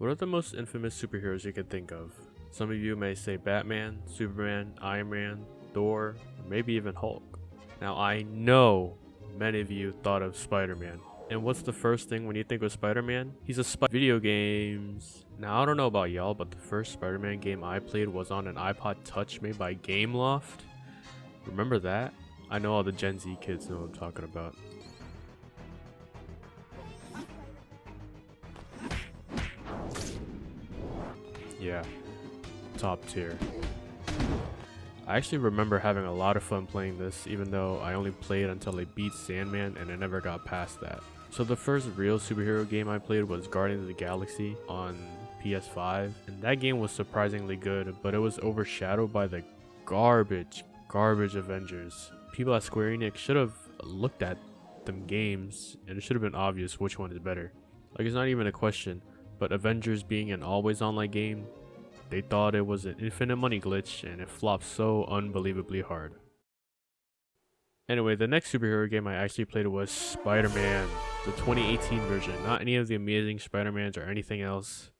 What are the most infamous superheroes you can think of? Some of you may say Batman, Superman, Iron Man, Thor, or maybe even Hulk. Now I know many of you thought of Spider-Man. And what's the first thing when you think of Spider-Man? He's a video games. Now I don't know about y'all, but the first Spider-Man game I played was on an iPod Touch made by Gameloft. Remember that? I know all the Gen Z kids know what I'm talking about. Yeah, top tier. I actually remember having a lot of fun playing this, even though I only played until I beat Sandman and I never got past that. So the first real superhero game I played was Guardians of the Galaxy on PS5, and that game was surprisingly good, but it was overshadowed by the garbage Avengers. People at Square Enix should have looked at them games, and it should have been obvious which one is better. Like, it's not even a question, but Avengers being an always online game, they thought it was an infinite money glitch, and it flopped so unbelievably hard. Anyway, the next superhero game I actually played was Spider-Man, the 2018 version, not any of the Amazing Spider-Mans or anything else.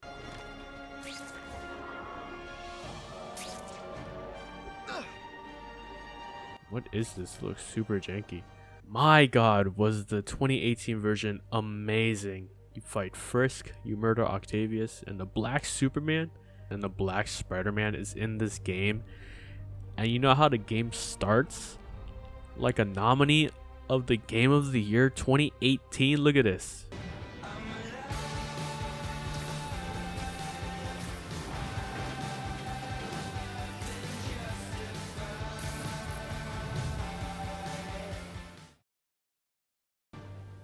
What is this? It looks super janky. My god, was the 2018 version amazing. You fight Frisk, you murder Octavius, and the Black Superman and the Black Spider-Man is in this game. And you know how the game starts? Like a nominee of the Game of the Year 2018. Look at this.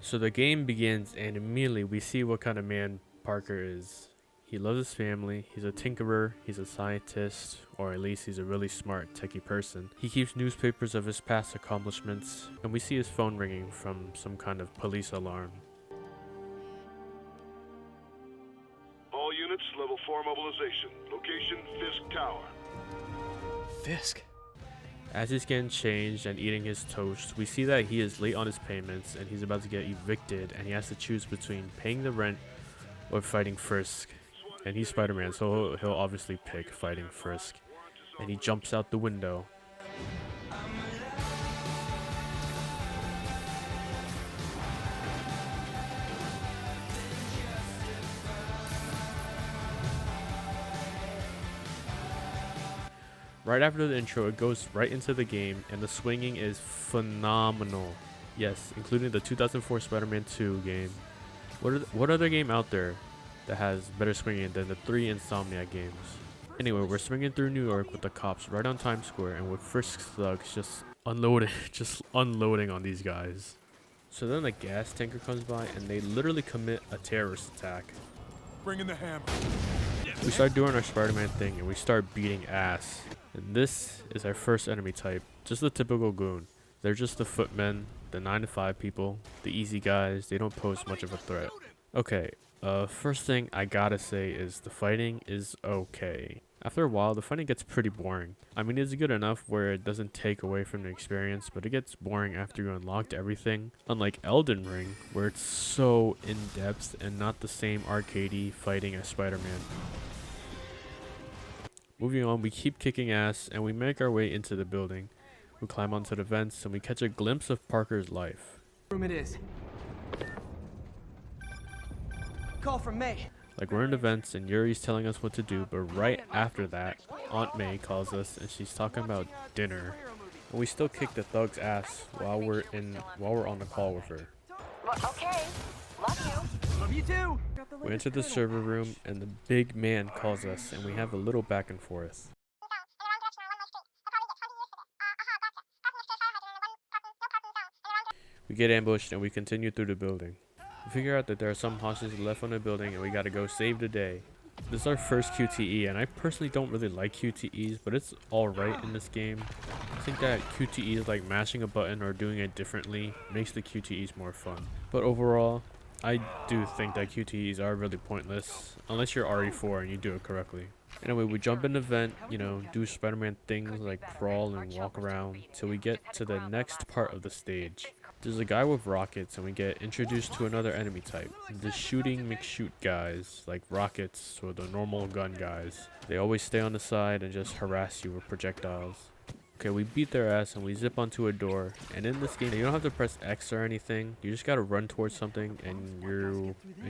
So the game begins and immediately we see what kind of man Parker is. He loves his family, he's a tinkerer, he's a scientist, or at least he's a really smart techie person. He keeps newspapers of his past accomplishments, and we see his phone ringing from some kind of police alarm. All units, level 4 mobilization. Location, Fisk Tower. Fisk? As he's getting changed and eating his toast, we see that he is late on his payments and he's about to get evicted, and he has to choose between paying the rent or fighting Frisk. And he's Spider-Man, so he'll obviously pick fighting Frisk. And he jumps out the window. Right after the intro, it goes right into the game, and the swinging is phenomenal. Yes, including the 2004 Spider-Man 2 game. What other game out there that has better swinging than the 3 Insomniac games? Anyway, we're swinging through New York with the cops right on Times Square, and with Frisk's thugs just unloading on these guys. So then a gas tanker comes by, and they literally commit a terrorist attack. Bring in the hammer. We start doing our Spider-Man thing, and we start beating ass. And this is our first enemy type, just the typical goon. They're just the footmen, the 9 to 5 people, the easy guys. They don't pose much of a threat. Okay, first thing I gotta say is the fighting is okay. After a while, the fighting gets pretty boring. I mean, it's good enough where it doesn't take away from the experience, but it gets boring after you unlocked everything. Unlike Elden Ring, where it's so in-depth and not the same arcadey fighting as Spider-Man. Moving on, we keep kicking ass and we make our way into the building. We climb onto the vents and we catch a glimpse of Parker's life. Room it is. Call from May. Like, we're in the vents and Yuri's telling us what to do, but right after that, Aunt May calls us and she's talking about dinner. And we still kick the thug's ass while we're on the call with her. Okay, love you. Love you too. We enter the server room and the big man calls us and we have a little back and forth. We get ambushed and we continue through the building. We figure out that there are some hostages left on the building and we gotta go save the day. This is our first QTE, and I personally don't really like QTEs, but it's alright in this game. I think that QTEs, like mashing a button or doing it differently, makes the QTEs more fun. But overall, I do think that QTEs are really pointless, unless you're RE4 and you do it correctly. Anyway, we jump in the vent, you know, do Spider-Man things like crawl and walk around till we get to the next part of the stage. There's a guy with rockets, and we get introduced to another enemy type. The shooting McShoot guys, like rockets or the normal gun guys. They always stay on the side and just harass you with projectiles. Okay, we beat their ass and we zip onto a door. And in this game, you don't have to press X or anything. You just gotta run towards something and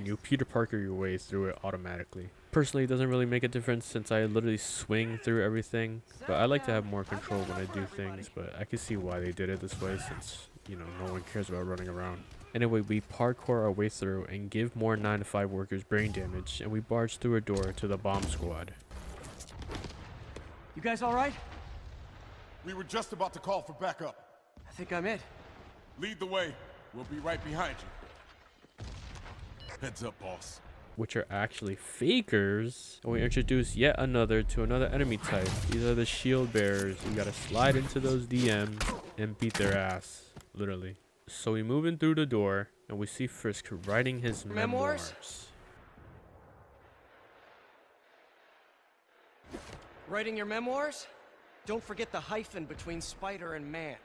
you Peter Parker your way through it automatically. Personally, it doesn't really make a difference since I literally swing through everything. But I like to have more control when I do things. But I can see why they did it this way since, you know, no one cares about running around. Anyway, we parkour our way through and give more 9 to 5 workers brain damage. And we barge through a door to the bomb squad. You guys all right? We were just about to call for backup. I think I'm it. Lead the way. We'll be right behind you. Heads up, boss. Which are actually fakers. And we introduce yet another to another enemy type. These are the shield bearers. You gotta slide into those DMs and beat their ass. Literally. So we move in through the door and we see Frisk writing his memoirs. Writing your memoirs? Don't forget the hyphen between spider and man.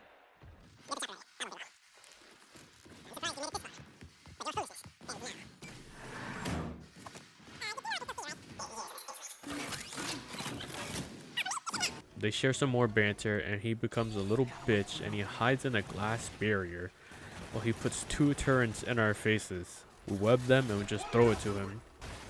They share some more banter and he becomes a little bitch and he hides in a glass barrier while he puts 2 turrets in our faces. We web them and we just throw it to him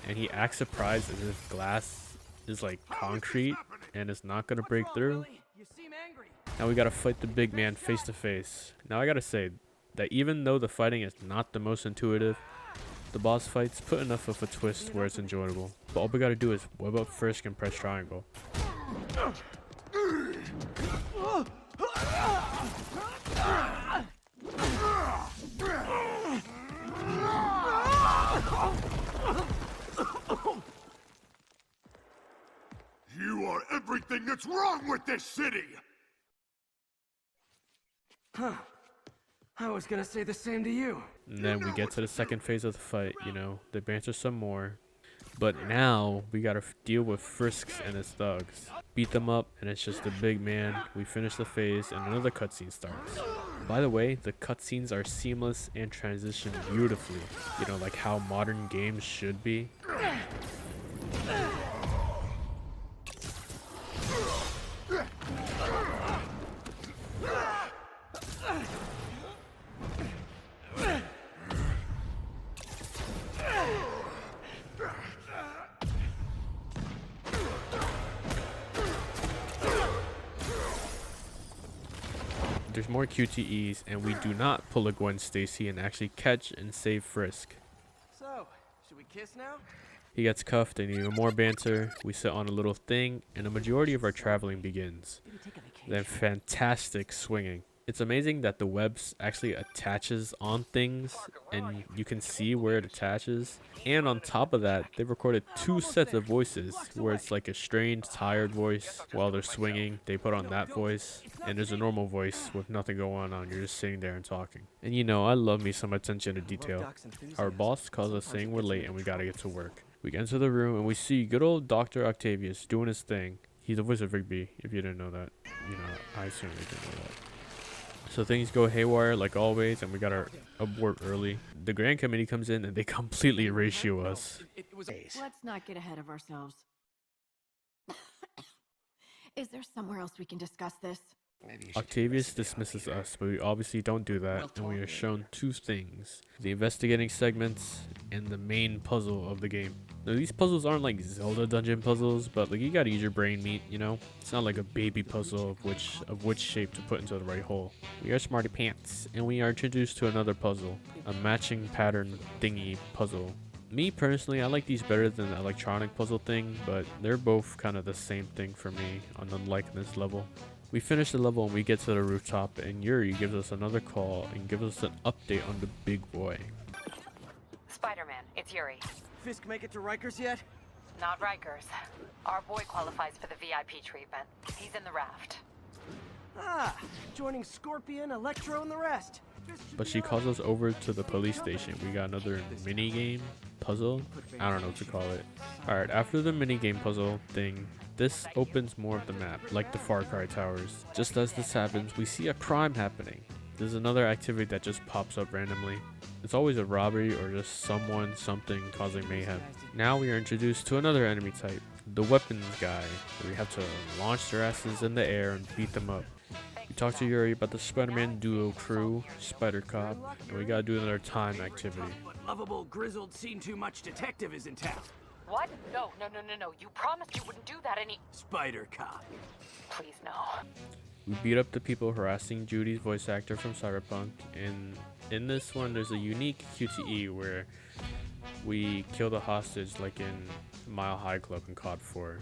and he acts surprised as if glass is like concrete and it's not gonna break through. You seem angry. Now we gotta fight the big man face to face. Now I gotta say that even though the fighting is not the most intuitive, the boss fights put enough of a twist where it's enjoyable. But all we gotta do is web up Frisk and press triangle. You are everything that's wrong with this city! Huh. I was gonna say the same to you. And then we get to the second phase of the fight, you know, they banter some more. But now we gotta deal with Frisks and his thugs. Beat them up and it's just a big man. We finish the phase and another cutscene starts. By the way, the cutscenes are seamless and transition beautifully. You know, like how modern games should be. There's more QTEs, and we do not pull a Gwen Stacy and actually catch and save Frisk. So, should we kiss now? He gets cuffed and even more banter. We sit on a little thing, and the majority of our traveling begins. Then fantastic swinging. It's amazing that the webs actually attaches on things and you can see where it attaches. And on top of that, they've recorded 2 sets of voices where it's like a strained, tired voice while they're swinging. They put on that voice and there's a normal voice with nothing going on. You're just sitting there and talking. And you know, I love me some attention to detail. Our boss calls us saying we're late and we gotta get to work. We get into the room and we see good old Dr. Octavius doing his thing. He's the voice of Rigby, if you didn't know that. You know, I certainly didn't know that. So things go haywire like always, and we got our abort early. The Grand Committee comes in and they completely ratio us. Let's not get ahead of ourselves. Is there somewhere else we can discuss this? Octavius dismisses us, but we obviously don't do that, and we are shown 2 things. The investigating segments and the main puzzle of the game. Now these puzzles aren't like Zelda dungeon puzzles, but like you gotta use your brain meat, you know? It's not like a baby puzzle of which shape to put into the right hole. We are smarty pants, and we are introduced to another puzzle. A matching pattern thingy puzzle. Me personally, I like these better than the electronic puzzle thing, but they're both kind of the same thing for me on the likeness level. We finish the level and we get to the rooftop, and Yuri gives us another call and gives us an update on the big boy. Spider-Man, it's Yuri. Fisk make it to Rikers yet? Not Rikers. Our boy qualifies for the VIP treatment. He's in the raft. Ah, joining Scorpion, Electro, and the rest. But she calls us over to the police station. We got another mini game puzzle. I don't know what to call it. Alright, after the mini game puzzle thing, this opens more of the map, like the Far Cry towers. Just as this happens, we see a crime happening. There's another activity that just pops up randomly. It's always a robbery or just something causing mayhem. Now we are introduced to another enemy type, the weapons guy, where we have to launch their asses in the air and beat them up. We talked to Yuri about the Spider-Man duo crew, Spider Cop, and we gotta do another time activity. What lovable, grizzled, seen too much detective is in town? What? No. You promised you wouldn't do that any... Spider Cop. Please, no. We beat up the people harassing Judy's voice actor from Cyberpunk, and in this one there's a unique QTE where we kill the hostage like in Mile High Club in COD 4.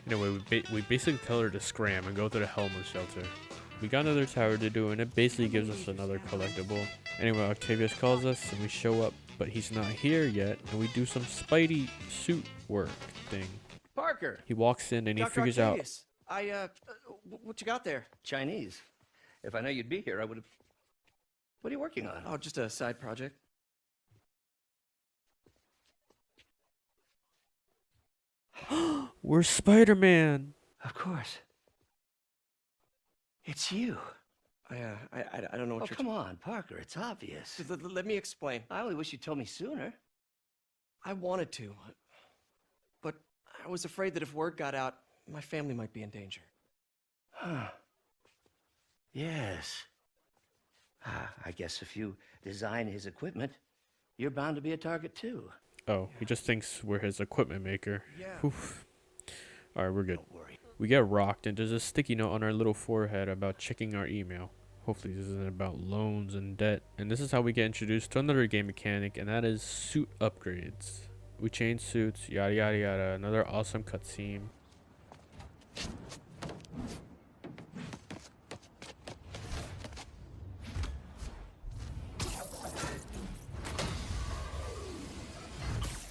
Anyway, we basically tell her to scram and go to the Helmet shelter. We got another tower to do, and it basically gives us another collectible. Anyway, Octavius calls us and we show up, but he's not here yet, and we do some Spidey suit work thing. Parker! He walks in and he Dr. figures Octavius, what you got there? Chinese. If I know you'd be here, I would have... What are you working on? Oh, just a side project. We're Spider-Man! Of course. It's you. I don't know what Oh, you're... come on, Parker. It's obvious. Let me explain. I only wish you told me sooner. I wanted to, but I was afraid that if word got out, my family might be in danger. Huh. Yes. I guess if you design his equipment, you're bound to be a target too. Oh, he just thinks we're his equipment maker. Yeah. Oof. Alright, we're good. Don't worry. We get rocked, and there's a sticky note on our little forehead about checking our email. Hopefully this isn't about loans and debt. And this is how we get introduced to another game mechanic, and that is suit upgrades. We change suits, yada yada yada. Another awesome cutscene.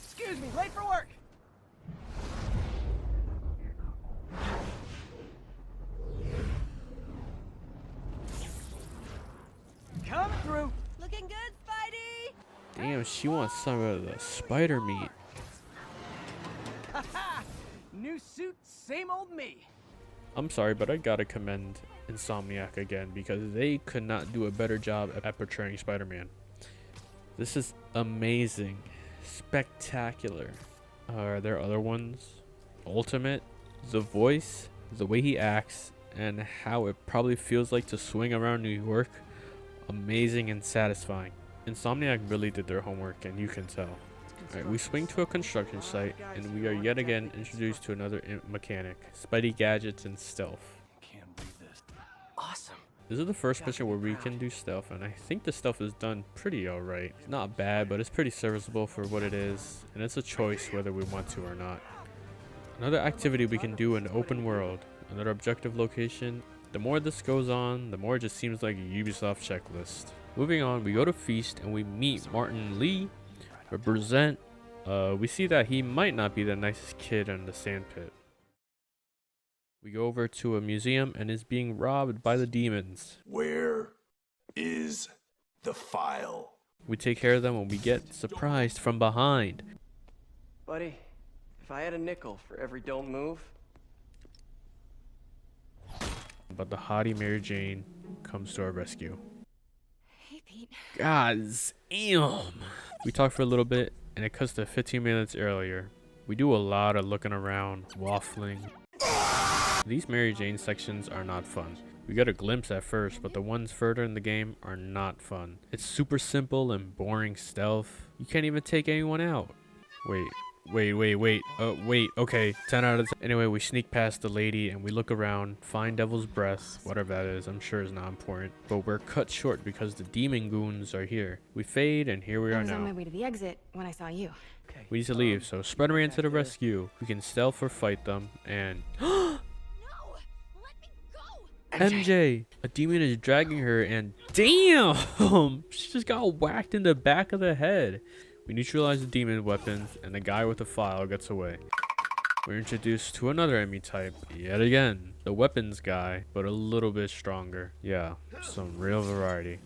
Excuse me, late for work. Coming through. Looking good, Spidey! Damn, she wants some of the spider meat. New suit, same old me. I'm sorry, but I gotta commend Insomniac again, because they could not do a better job at portraying Spider-Man. This is amazing. Spectacular. Are there other ones? Ultimate, the voice, the way he acts, and how it probably feels like to swing around New York. Amazing and satisfying. Insomniac really did their homework, and you can tell. Alright, we swing to a construction site, and we are yet again introduced to another mechanic, Spidey gadgets and stealth. Can't believe this. Awesome. This is the first mission where we can do stealth, and I think the stealth is done pretty alright. It's not bad, but it's pretty serviceable for what it is, and it's a choice whether we want to or not. Another activity we can do in the open world, another objective location. The more this goes on, the more it just seems like a Ubisoft checklist. Moving on, we go to Feast and we meet Martin Lee, represent. We see that he might not be the nicest kid in the sandpit. We go over to a museum and is being robbed by the demons. Where is the file? We take care of them and we get surprised from behind. Buddy, if I had a nickel for every don't move... But the haughty Mary Jane comes to our rescue. Hey, Pete. God damn. We talk for a little bit and it cuts to 15 minutes earlier. We do a lot of looking around, waffling. These Mary Jane sections are not fun. We get a glimpse at first, but the ones further in the game are not fun. It's super simple and boring stealth. You can't even take anyone out. Wait, okay, 10 out of 10. Anyway, we sneak past the lady and we look around, find Devil's Breath, whatever that is, I'm sure is not important. But we're cut short because the demon goons are here. We fade and here we I are was on my now. way to the exit when I saw you. Okay. We need to leave, so Spider-Man to the rescue. We can stealth or fight them, and No! Let me go! MJ! A demon is dragging her and damn! She just got whacked in the back of the head. We neutralize the demon weapons and the guy with the file gets away. We're introduced to another enemy type, yet again. The weapons guy, but a little bit stronger. Yeah, some real variety.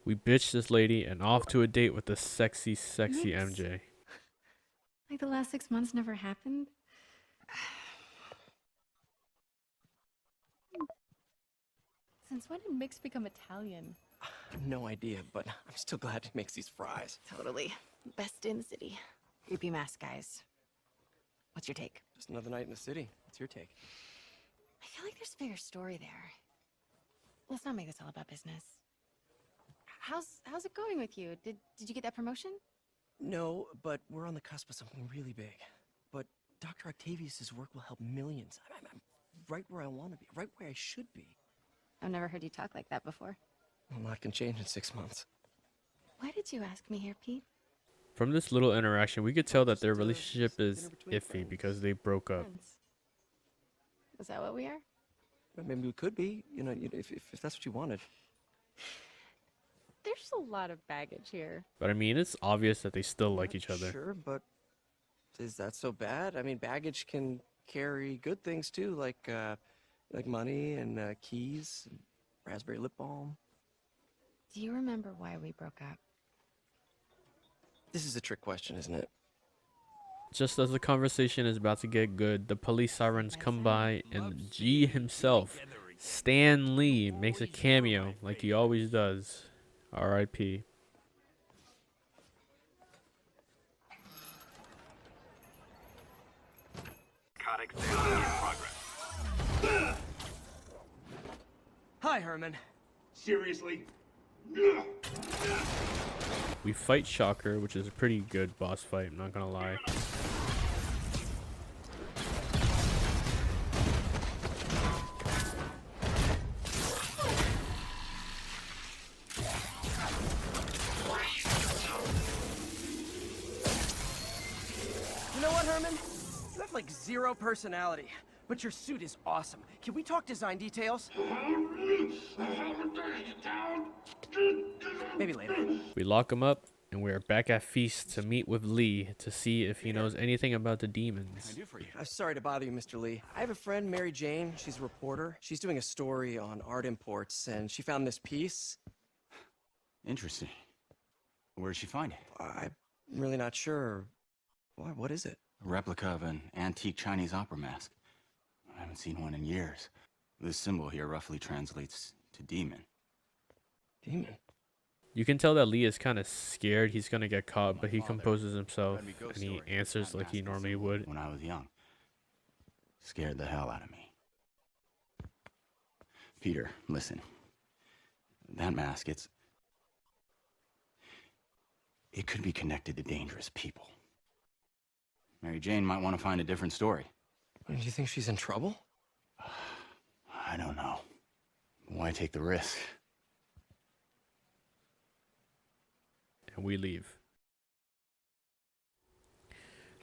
We bitch this lady and off to a date with the sexy Nice. MJ. Like the last 6 months never happened? Since when did Mix become Italian? I have no idea, but I'm still glad he makes these fries. Totally. Best in the city. Creepy mask guys. What's your take? Just another night in the city. What's your take? I feel like there's a bigger story there. Let's not make this all about business. How's it going with you? Did you get that promotion? No, but we're on the cusp of something really big. But Dr. Octavius's work will help millions. I'm right where I want to be, right where I should be. I've never heard you talk like that before. A lot can change in 6 months. Why did you ask me here, Pete? From this little interaction, we could tell that their relationship is iffy because they broke up. Friends. Is that what we are? Well, maybe we could be, if that's what you wanted. There's a lot of baggage here. But I mean, it's obvious that they still like each other. Sure, but is that so bad? I mean, baggage can carry good things too, like money and keys, and raspberry lip balm. Do you remember why we broke up? This is a trick question, isn't it? Just as the conversation is about to get good, the police sirens come by and G himself, Stan Lee, makes a cameo like he always does. R.I.P. Hi, Herman. Seriously? We fight Shocker, which is a pretty good boss fight, I'm not gonna lie. You know what, Herman? You have like zero personality, but your suit is awesome. Can we talk design details? Maybe later. We lock him up, and we are back at Feast to meet with Lee to see if he knows anything about the demons. I'm sorry to bother you, Mr. Lee. I have a friend, Mary Jane. She's a reporter. She's doing a story on art imports, and she found this piece. Interesting. Where did she find it? I'm really not sure. What is it? A replica of an antique Chinese opera mask. I haven't seen one in years. This symbol here roughly translates to demon. Demon? You can tell that Lee is kind of scared he's gonna get caught, but he composes himself and he answers like he normally would. When I was young. Scared the hell out of me. Peter, listen. That mask, it could be connected to dangerous people. Mary Jane might want to find a different story. Do you think she's in trouble? I don't know. Why take the risk? And we leave.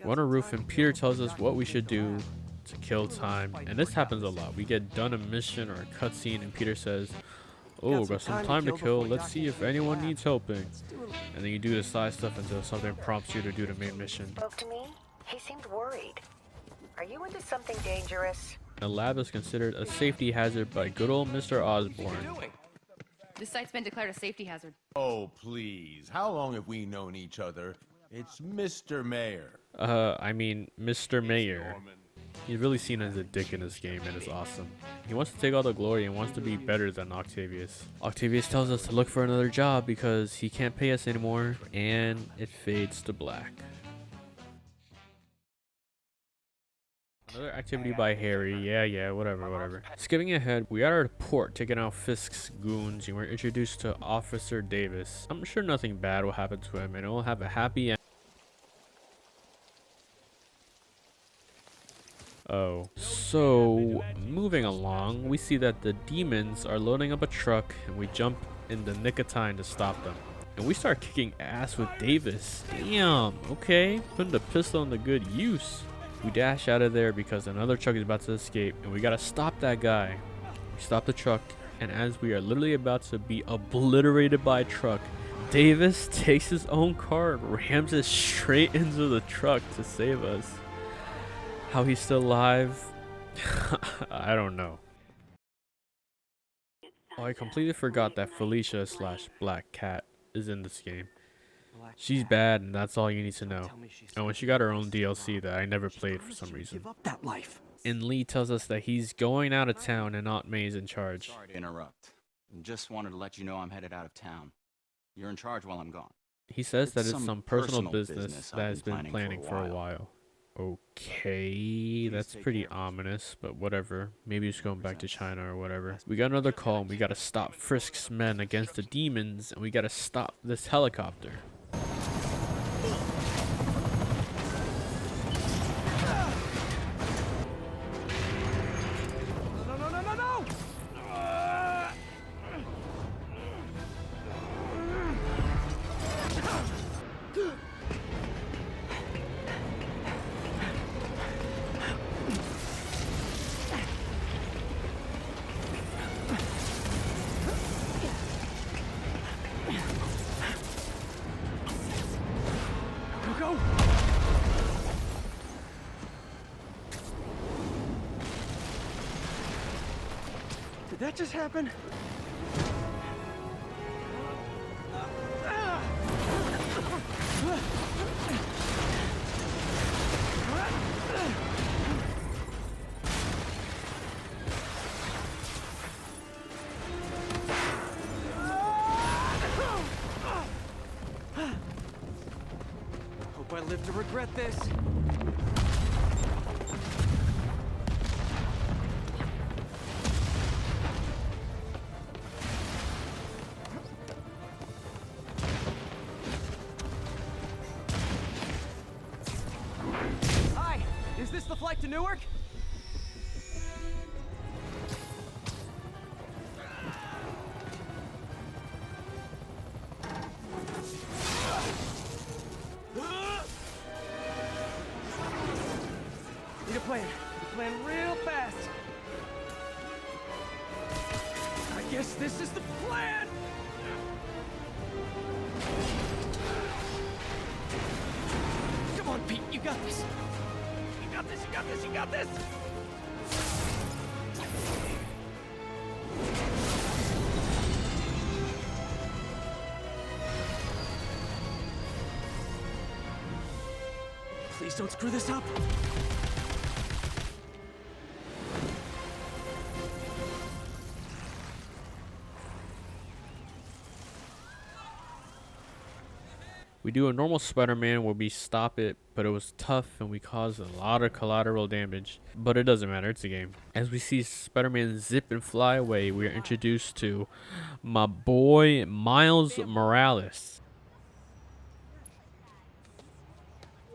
We're on a roof and Peter tells us what we should do to kill time. And this happens a lot. We get done a mission or a cutscene and Peter says, "Oh, got some time to kill. Let's see if anyone needs helping." And then you do the side stuff until something prompts you to do the main mission. Spoke to me? He seemed worried. Are you into something dangerous? The lab is considered a safety hazard by good old Mr. Osborne. This site's been declared a safety hazard. Oh, please. How long have we known each other? It's Mr. Mayor. I mean, Mr. Mayor. He's really seen as a dick in this game and it's awesome. He wants to take all the glory and wants to be better than Octavius. Octavius tells us to look for another job because he can't pay us anymore, and it fades to black. Another activity by Harry. Yeah, whatever. Skipping ahead, we are at a port taking out Fisk's goons and we're introduced to Officer Davis. I'm sure nothing bad will happen to him and it will have a happy end. Oh, so moving along, we see that the demons are loading up a truck and we jump in the nick of time to stop them. And we start kicking ass with Davis. Damn, okay, putting the pistol into good use. We dash out of there because another truck is about to escape and we gotta stop that guy. We stop the truck and as we are literally about to be obliterated by a truck, Davis takes his own car and rams it straight into the truck to save us. How he's still alive, I don't know. Oh, I completely forgot that Felicia slash Black Cat is in this game. She's bad, and that's all you need to know. And when she got her own DLC that I never played for some reason. Give up that life. And Lee tells us that he's going out of town and Aunt May's in charge. Sorry to interrupt. Just wanted to let you know I'm headed out of town. You're in charge while I'm gone. He says that It's it's some some personal personal business business that I've has been been planning planning for for a a while. Okay, that's take pretty care. ominous, but whatever. Maybe he's going back to China or whatever. We got another call, and we gotta stop Frisk's men against the demons, and we gotta stop this helicopter. No! Go! Did that just happen? Hope I live to regret this. Hi, is this the flight to Newark? Need a plan. Plan real fast. I guess this is the plan. Come on, Pete, you got this. You got this, you got this, you got this. Please don't screw this up. We do a normal Spider-Man where we stop it, but it was tough and we caused a lot of collateral damage. But it doesn't matter, it's a game. As we see Spider-Man zip and fly away, we are introduced to my boy Miles Morales.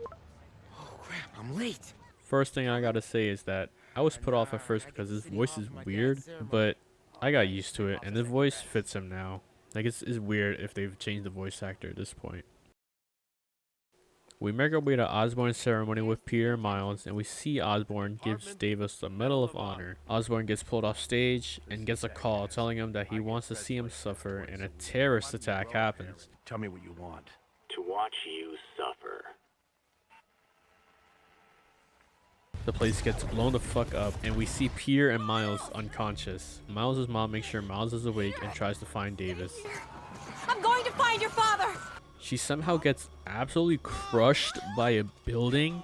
Oh crap, I'm late. First thing I gotta say is that I was put off at first because his voice is weird, but I got used to it and the voice fits him now. Like it's weird if they've changed the voice actor at this point. We make our way to Osborn's ceremony with Peter and Miles, and we see Osborn gives Davis the Medal of Honor. Osborn gets pulled off stage and gets a call telling him that he wants to see him suffer and a terrorist attack happens. Tell me what you want. To watch you suffer. The place gets blown the fuck up, and we see Peter and Miles unconscious. Miles' mom makes sure Miles is awake and tries to find Davis. I'm going to find your father! She somehow gets absolutely crushed by a building.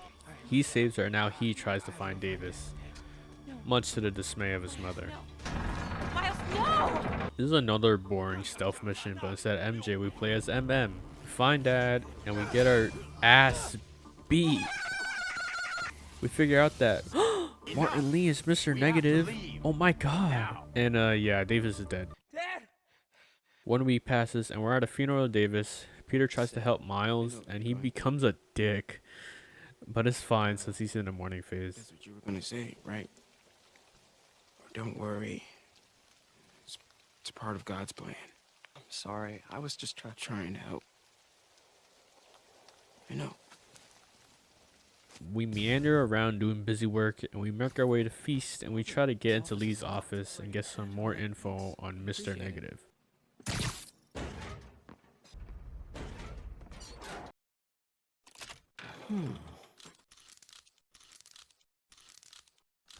He saves her, and now he tries to find Davis, much to the dismay of his mother. Miles, no! This is another boring stealth mission, but instead of MJ, we play as MM. We find Dad, and we get our ass beat. We figure out that Martin Lee is Mr. Negative. Oh my god. And yeah, Davis is dead. Dad! 1 week passes, and we're at a funeral of Davis. Peter tries to help Miles, and he becomes a dick. But it's fine since he's in the mourning phase. That's what you were gonna say, right? Don't worry. It's part of God's plan. I'm sorry. I was just Trying to help. I know. We meander around doing busy work, and we make our way to Feast, and we try to get into Lee's office and get some more info on Mr. Negative.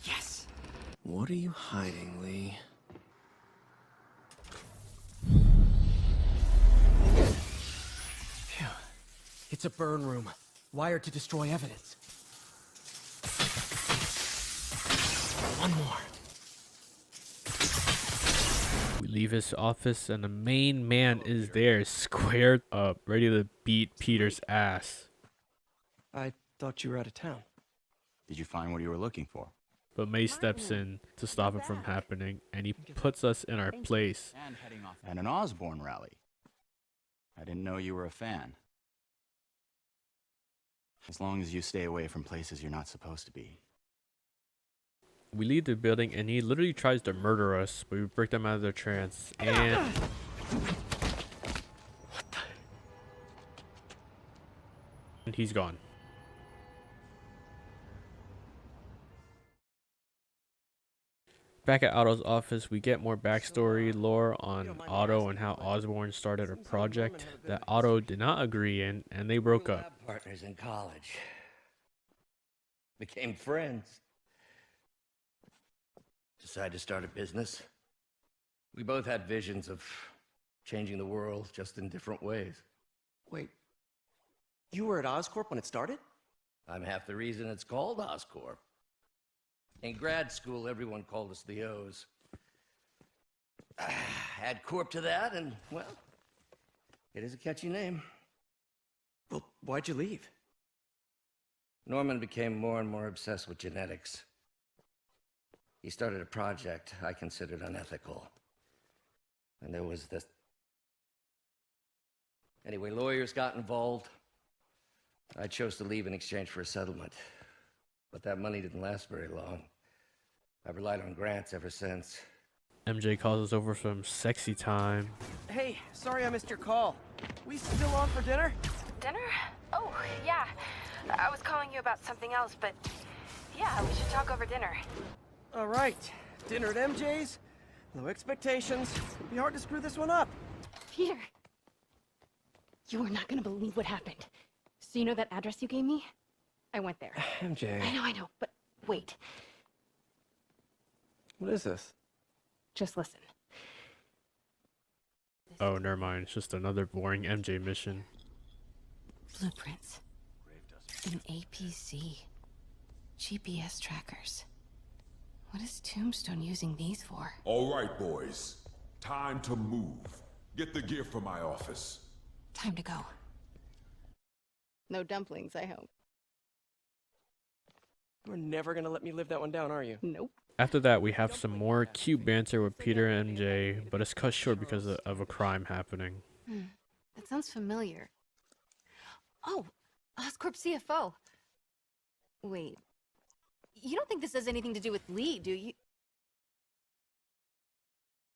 Yes! What are you hiding, Lee? It's a burn room, wired to destroy evidence. One more. We leave his office and the main man is there, squared up, ready to beat Peter's ass. I thought you were out of town. Did you find what you were looking for? But May steps in to stop it from happening, and he puts us in our place. And heading off at an Osborne rally. I didn't know you were a fan. As long as you stay away from places you're not supposed to be. We leave the building and he literally tries to murder us, but we break them out of their trance and... And he's gone. Back at Otto's office, we get more backstory lore on Otto and how Osborne started a project that Otto did not agree in, and they broke up. Partners in college. Became friends. Decided to start a business. We both had visions of changing the world, just in different ways. Wait, you were at Oscorp when it started? I'm half the reason it's called Oscorp. In grad school, everyone called us the O's. Add Corp to that, and, well, it is a catchy name. Well, why'd you leave? Norman became more and more obsessed with genetics. He started a project I considered unethical. And there was this... Anyway, lawyers got involved. I chose to leave in exchange for a settlement. But that money didn't last very long. I've relied on grants ever since. MJ calls us over for some sexy time. Hey, sorry I missed your call. We still on for dinner? Dinner? Oh, yeah. I was calling you about something else, but yeah, we should talk over dinner. All right. Dinner at MJ's. Low expectations. It'd be hard to screw this one up. Peter, you are not gonna believe what happened. So you know that address you gave me? I went there. MJ. I know, but wait. What is this? Just listen. Oh, never mind. It's just another boring MJ mission. Blueprints. An APC. GPS trackers. What is Tombstone using these for? All right, boys. Time to move. Get the gear from my office. Time to go. No dumplings, I hope. You're never gonna let me live that one down, are you? Nope. After that, we have some more cute banter with Peter and MJ, but it's cut short because of a crime happening. That sounds familiar. Oh, Oscorp CFO. Wait. You don't think this has anything to do with Lee, do you?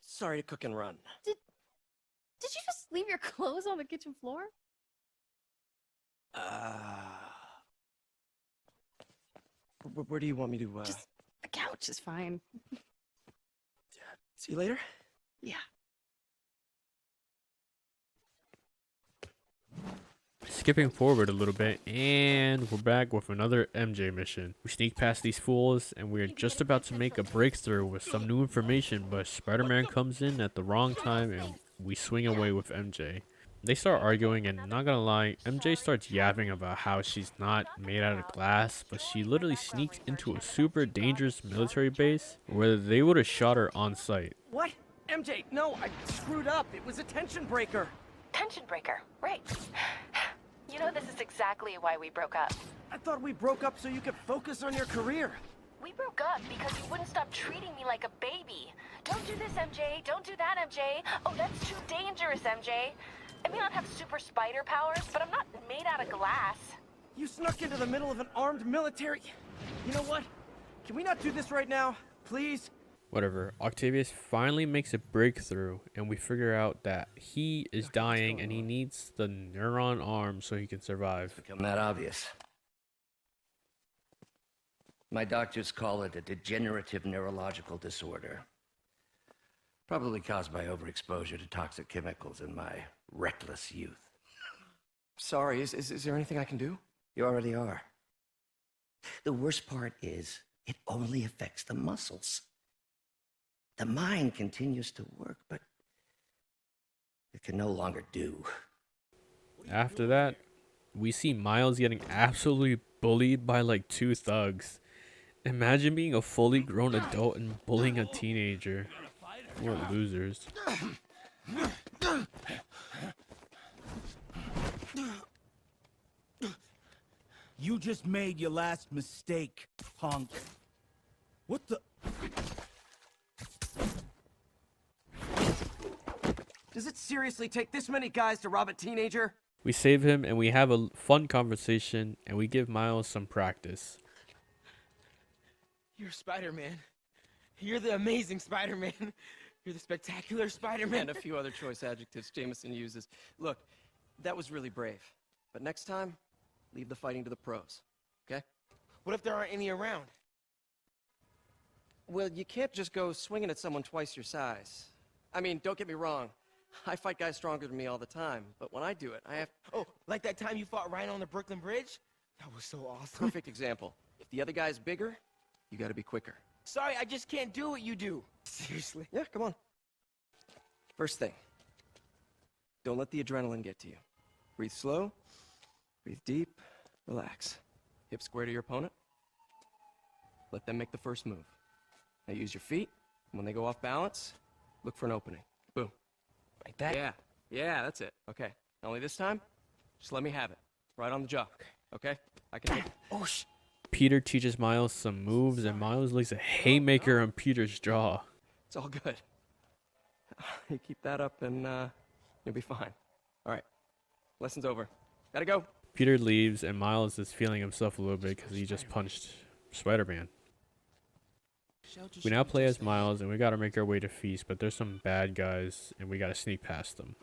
Sorry to cook and run. Did you just leave your clothes on the kitchen floor? Where do you want me to, Just the couch is fine. See you later? Yeah. Skipping forward a little bit, and we're back with another MJ mission. We sneak past these fools, and we're just about to make a breakthrough with some new information, but Spider-Man comes in at the wrong time, and we swing away with MJ. They start arguing, and not gonna lie, MJ starts yapping about how she's not made out of glass, but she literally sneaks into a super dangerous military base where they would have shot her on sight. What? MJ, no, I screwed up. It was a tension breaker. Tension breaker, right. You know, this is exactly why we broke up. I thought we broke up so you could focus on your career. We broke up because you wouldn't stop treating me like a baby. Don't do this, MJ. Don't do that, MJ. Oh, that's too dangerous, MJ. I may not have super spider powers, but I'm not made out of glass. You snuck into the middle of an armed military... You know what? Can we not do this right now? Please? Whatever. Octavius finally makes a breakthrough, and we figure out that he is dying and he needs the neuron arm so he can survive. Become that obvious. My doctors call it a degenerative neurological disorder. Probably caused by overexposure to toxic chemicals in my reckless youth. Sorry, is there anything I can do? You already are. The worst part is, it only affects the muscles. The mind continues to work, but it can no longer do. After that, we see Miles getting absolutely bullied by like 2 thugs. Imagine being a fully grown adult and bullying a teenager. What losers. You just made your last mistake, punk. What the? Does it seriously take this many guys to rob a teenager? We save him and we have a fun conversation and we give Miles some practice. You're Spider-Man. You're the amazing Spider-Man. You're the spectacular Spider-Man. And a few other choice adjectives Jameson uses. Look, that was really brave. But next time, leave the fighting to the pros, okay? What if there aren't any around? Well, you can't just go swinging at someone twice your size. I mean, don't get me wrong. I fight guys stronger than me all the time, but when I do it, I have... Oh, like that time you fought Ryan on the Brooklyn Bridge? That was so awesome. Perfect example. If the other guy's bigger, you gotta be quicker. Sorry, I just can't do what you do. Seriously. Yeah, come on. First thing, don't let the adrenaline get to you. Breathe slow, breathe deep, relax. Hip square to your opponent. Let them make the first move. Now use your feet. When they go off balance, look for an opening. Boom. Like that? Yeah, that's it. Okay. Only this time, just let me have it. Right on the jaw. Okay? I can take it. Oh, sh! Peter teaches Miles some moves and Miles lays a haymaker on Peter's jaw. It's all good. You keep that up and you'll be fine. All right. Lesson's over. Gotta go. Peter leaves and Miles is feeling himself a little bit because he just punched Spider-Man. We now play as Miles and we gotta make our way to Feast, but there's some bad guys and we gotta sneak past them.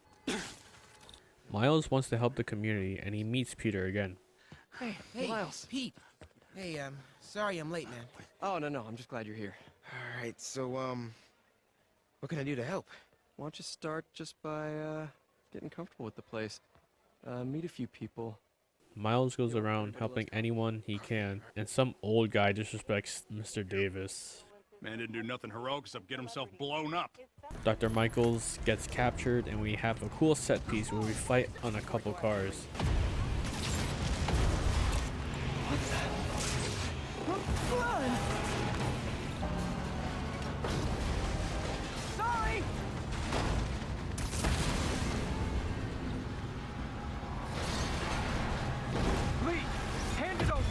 Miles wants to help the community and he meets Peter again. Hey, Miles. Pete. Hey, sorry I'm late, man. Oh, no, I'm just glad you're here. All right, so, what can I do to help? Why don't you start just by getting comfortable with the place? Meet a few people. Miles goes around helping anyone he can, and some old guy disrespects Mr. Davis. Man didn't do nothing heroic except get himself blown up. Dr. Michaels gets captured, and we have a cool set piece where we fight on a couple cars. Sorry! Lee, hand it over!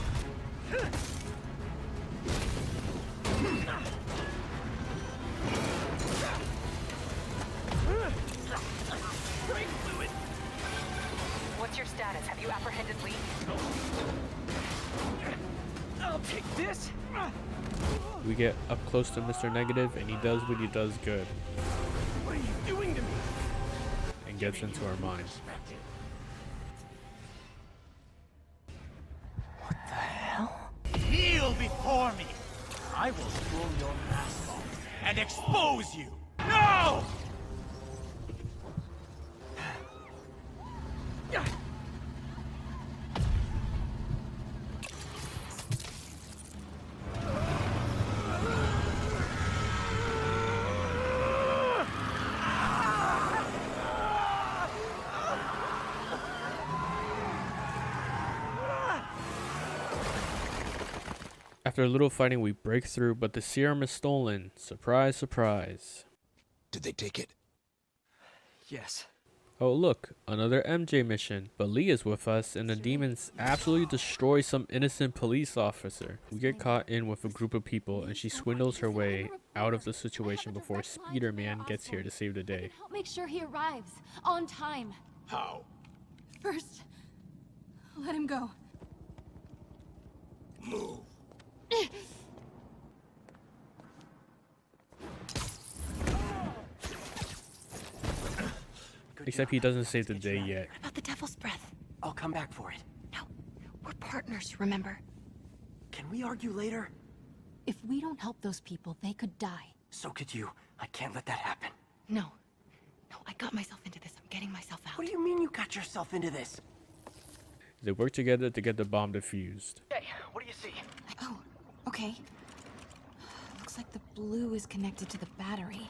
Brake fluid! What's your status? Have you apprehended Lee? I'll take this! We get up close to Mr. Negative, and he does what he does good, What are you doing to me? and gets into our minds. What the hell? Kneel before me! I will pull your mask off and expose you! No! After a little fighting, we break through, but the serum is stolen. Surprise, surprise. Did they take it? Yes. Oh look, another MJ mission, but Lee is with us and the demons absolutely destroy some innocent police officer. We get caught in with a group of people and she swindles her way out of the situation before Spider-Man gets here to save the day. Help make sure he arrives on time. How? First, let him go. Move. Except he doesn't save the day yet. What about the devil's breath? I'll come back for it. No, we're partners, remember? Can we argue later? If we don't help those people, they could die. So could you. I can't let that happen. No, I got myself into this. I'm getting myself out. What do you mean you got yourself into this? They work together to get the bomb defused. Hey, what do you see? Oh, okay. Looks like the blue is connected to the battery.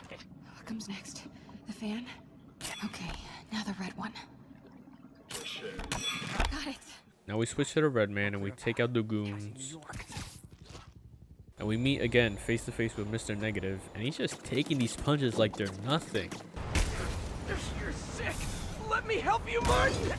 What comes next? The fan? Okay, now the red one. Got it. Now we switch to the red man and we take out the goons. And we meet again face to face with Mr. Negative, and he's just taking these punches like they're nothing. You're sick! Let me help you, Martin!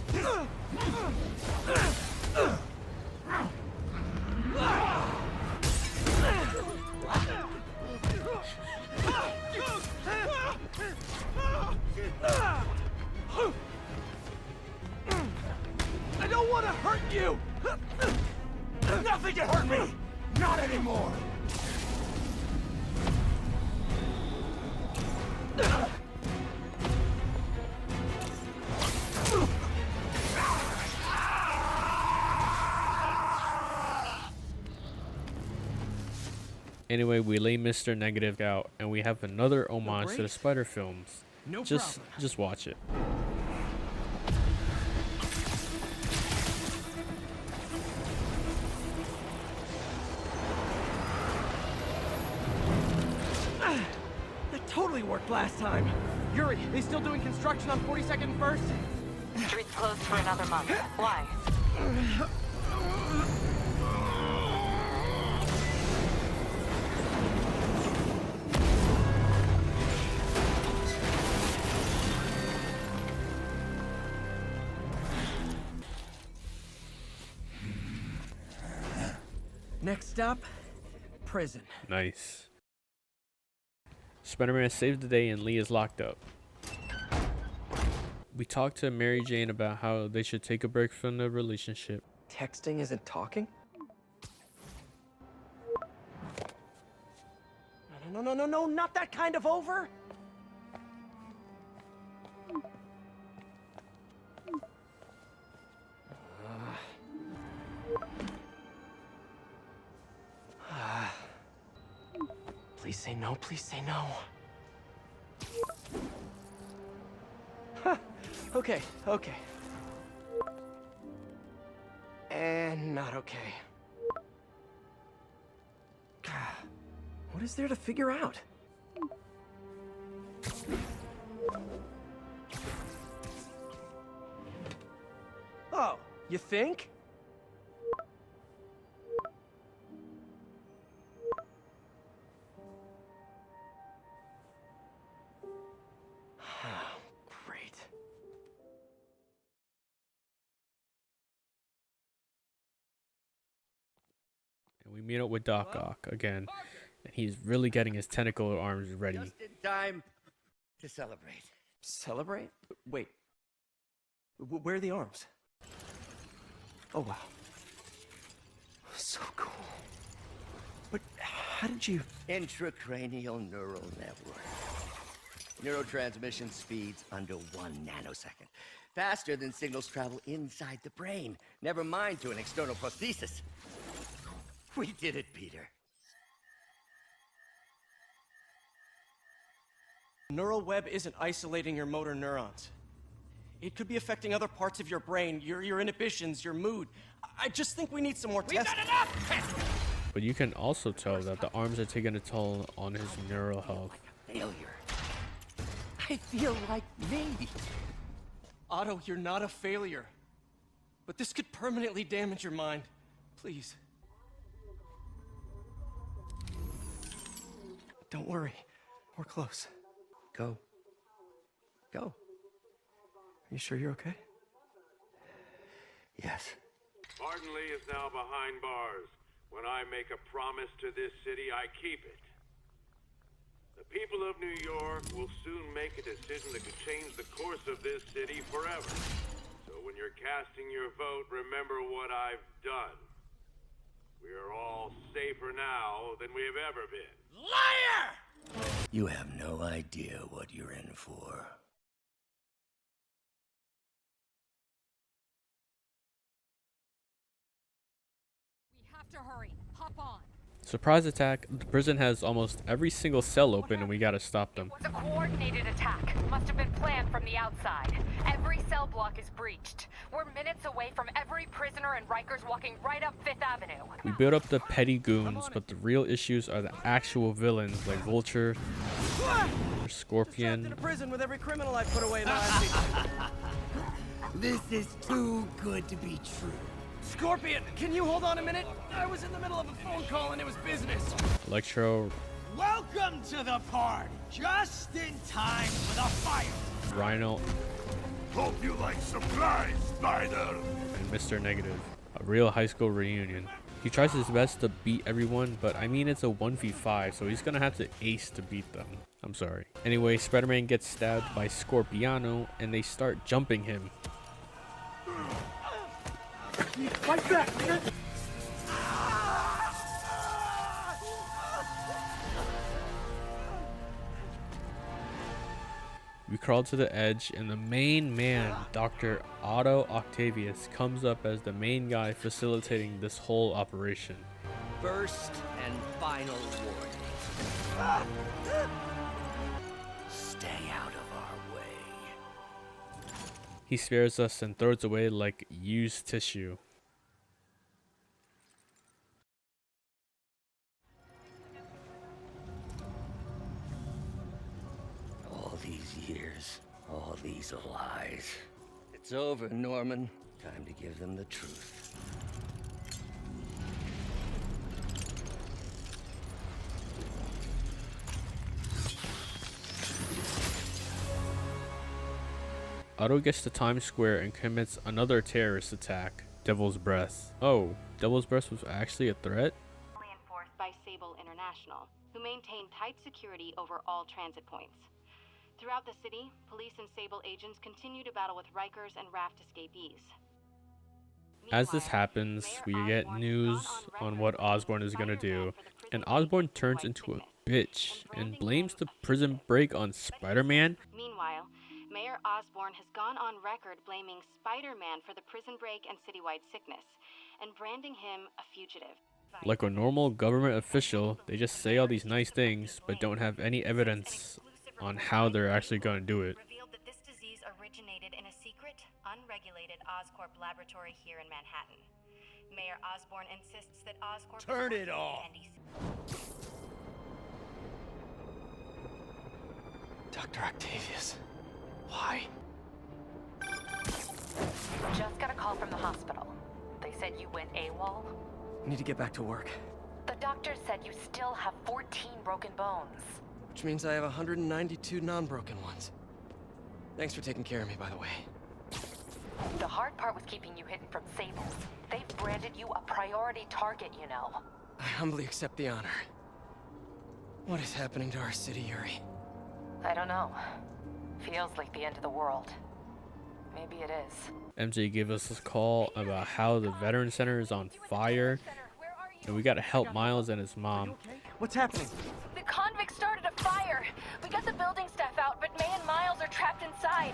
I don't want to hurt you! Nothing can hurt me! Not anymore! Anyway, we lay Mr. Negative out, and we have another homage to the Spider films. No Just watch it. That totally worked last time. Yuri, they still doing construction on 42nd and 1st? Street's closed for another month. Why? Next stop, prison. Nice. Spider-Man saves the day and Lee is locked up. We talked to Mary Jane about how they should take a break from the relationship. Texting isn't talking? No, not that kind of over! Please say no, please say no. Okay. And not okay. What is there to figure out? Oh, you think? Great. And we meet up with Doc Ock again, and he's really getting his tentacle arms ready. Just in time to celebrate. Celebrate? Wait. Where are the arms? Oh, wow. So cool. But how did you... Intracranial neural network. Neurotransmission speeds under 1 nanosecond. Faster than signals travel inside the brain. Never mind to an external prosthesis. We did it, Peter. Neural web isn't isolating your motor neurons. It could be affecting other parts of your brain, your inhibitions, your mood. I just think we need some more tests. We've got enough! But you can also tell that the arms are taking a toll on his neural health. Failure. I feel like me. Otto, you're not a failure. But this could permanently damage your mind. Please. Don't worry. We're close. Go. Are you sure you're okay? Yes. Martin Lee is now behind bars. When I make a promise to this city, I keep it. The people of New York will soon make a decision that could change the course of this city forever. So when you're casting your vote, remember what I've done. We are all safer now than we have ever been. Liar! You have no idea what you're in for. We have to hurry. Hop on. Surprise attack. The prison has almost every single cell open and we gotta stop them. It was a coordinated attack. Must have been planned from the outside. Every cell block is breached. We're minutes away from every prisoner and Rikers walking right up 5th Avenue. We build up the petty goons, but the real issues are the actual villains like Vulture, Scorpion. Trapped in a prison with every criminal I put away in the last week. This is too good to be true. Scorpion, can you hold on a minute? I was in the middle of a phone call and it was business. Electro, Welcome to the party. Just in time for the fire. Rhino, Hope you like surprise, Spider. and Mr. Negative. A real high school reunion. He tries his best to beat everyone, but I mean it's a 1v5, so he's gonna have to ace to beat them. I'm sorry. Anyway, Spider-Man gets stabbed by Scorpiano, and they start jumping him. We crawl to the edge, and the main man, Dr. Otto Octavius, comes up as the main guy facilitating this whole operation. First and final warning. Stay out of our way. He spares us and throws away like used tissue. All these years, all these lies. It's over, Norman. Time to give them the truth. Otto gets to Times Square and commits another terrorist attack. Devil's Breath. Oh, Devil's Breath was actually a threat? Enforced by Sable International, who maintain tight security over all transit points. Throughout the city, police and Sable agents continue to battle with Rikers and Raft escapees. As this happens, we get news on what Osborn is gonna do, and Osborn turns into a bitch and blames the prison break on Spider-Man. Meanwhile, Mayor Osborn has gone on record blaming Spider-Man for the prison break and citywide sickness, and branding him a fugitive. Like a normal government official, they just say all these nice things, but don't have any evidence on how they're actually gonna do it. Revealed that this disease originated in a secret, unregulated Oscorp laboratory here in Manhattan. Mayor Osborn insists that Oscorp Turn it off. Dr. Octavius, why? Just got a call from the hospital. They said you went AWOL. I need to get back to work. The doctor said you still have 14 broken bones. Which means I have 192 non-broken ones. Thanks for taking care of me, by the way. The hard part was keeping you hidden from Sables. They've branded you a priority target, you know. I humbly accept the honor. What is happening to our city, Yuri? I don't know. Feels like the end of the world. Maybe it is. MJ gave us a call about how the Veteran Center is on fire, and we gotta help Miles and his mom. What's happening? The convicts started a fire. We got the building staff out, but May and Miles are trapped inside.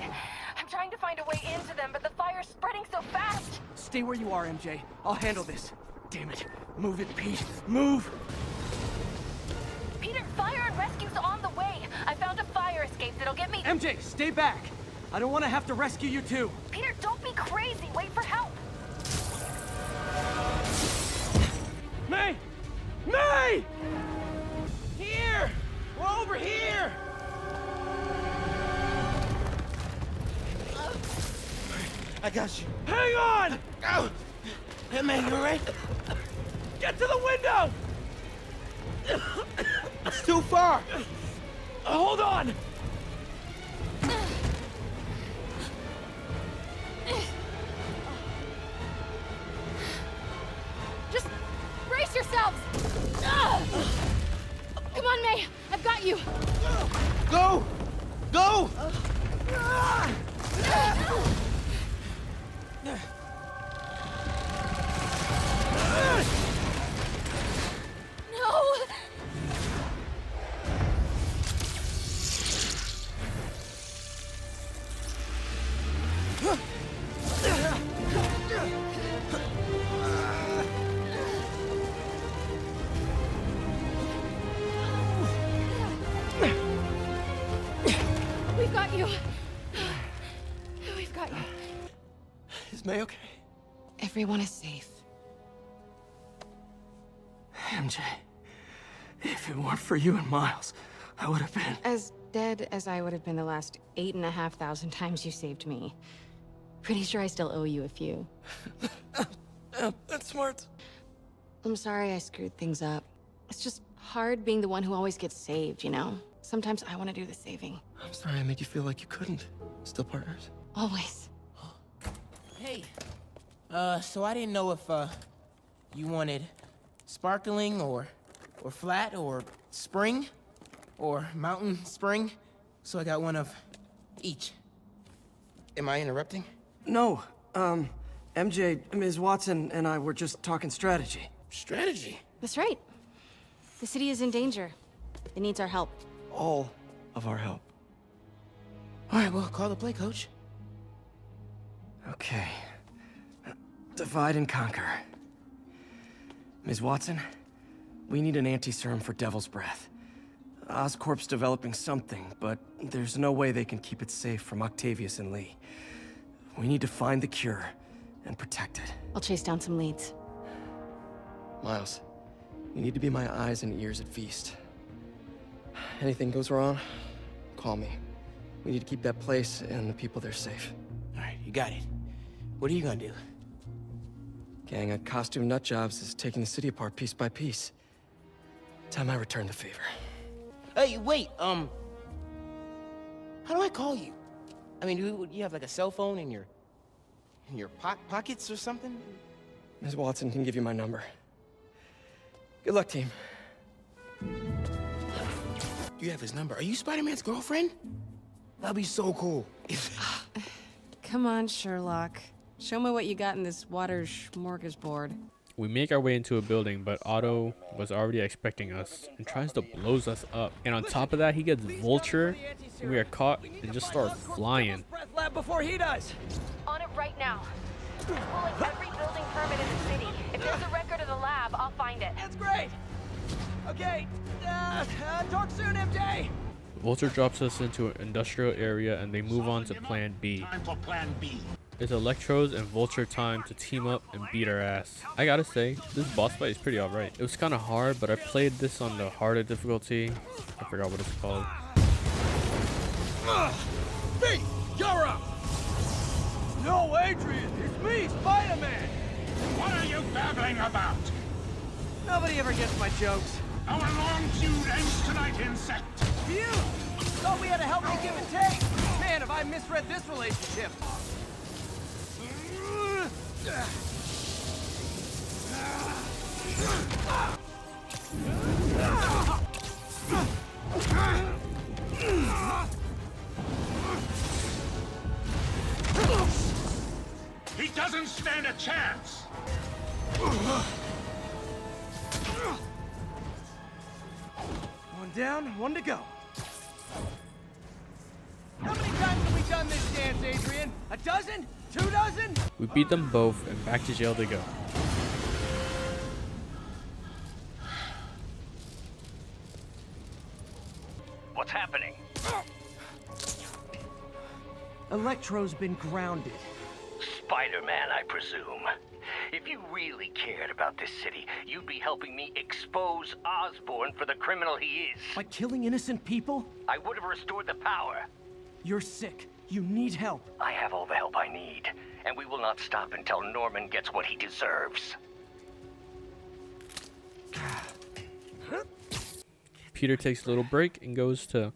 I'm trying to find a way into them, but the fire's spreading so fast. Stay where you are, MJ. I'll handle this. Damn it. Move it, Pete. Move! Peter, fire and rescue's on the way. I found a fire escape that'll get me... MJ, stay back! I don't want to have to rescue you too. Peter, don't be crazy. Wait for help. May! May! Here! We're over here! I got you. Hang on! Oh. Hey, man, you alright? Get to the window! It's too far! Hold on! Just brace yourselves! Come on, May! I've got you! Go! Go! No! We've got you. We've got you. Is May okay? Everyone is safe. MJ, if it weren't for you and Miles, I would have been... As dead as I would have been the last 8,500 times you saved me. Pretty sure I still owe you a few. That's smart. I'm sorry I screwed things up. It's just hard being the one who always gets saved, you know? Sometimes I want to do the saving. I'm sorry I made you feel like you couldn't. Still partners? Always. Hey, so I didn't know if, you wanted sparkling or flat or spring or mountain spring. So I got one of each. Am I interrupting? No, MJ, Ms. Watson, and I were just talking strategy. Strategy? That's right. The city is in danger. It needs our help. All of our help. All right, well, call the play, coach. Okay. Divide and conquer. Ms. Watson, we need an anti-serum for Devil's Breath. Oscorp's developing something, but there's no way they can keep it safe from Octavius and Lee. We need to find the cure and protect it. I'll chase down some leads. Miles, you need to be my eyes and ears at Feast. Anything goes wrong, call me. We need to keep that place and the people there safe. All right, you got it. What are you gonna do? Gang of costume nutjobs is taking the city apart piece by piece. Time I return the favor. Hey, wait, how do I call you? I mean, do you have like a cell phone in your pockets or something? Ms. Watson can give you my number. Good luck, team. You have his number. Are you Spider-Man's girlfriend? That'd be so cool. Come on, Sherlock. Show me what you got in this water smorgasbord. We make our way into a building, but Otto was already expecting us and tries to blows us up. And on top of that, he gets Vulture, and we are caught and just start flying. Lab before he does. On it right now. I'm pulling every building permit in the city. If there's a record of the lab, I'll find it. That's great. Okay, talk soon, MJ. Vulture drops us into an industrial area, and they move on to Plan B. Time for Plan B. It's Electro's and Vulture time to team up and beat our ass. I gotta say, this boss fight is pretty alright. It was kinda hard, but I played this on the harder difficulty. I forgot what it's called. Me, you're up. No, Adrian, it's me, Spider-Man. What are you babbling about? Nobody ever gets my jokes. Our long feud ends tonight, insect. You thought we had a healthy give and take. Man, have I misread this relationship. He doesn't stand a chance. One down, one to go. How many times have we done this dance, Adrian? A dozen? 2 dozen? We beat them both and back to jail they go. What's happening? Electro's been grounded. Spider-Man, I presume. If you really cared about this city, you'd be helping me expose Osborn for the criminal he is. By killing innocent people? I would have restored the power. You're sick. You need help. I have all the help I need, and we will not stop until Norman gets what he deserves. Peter takes a little break and goes to...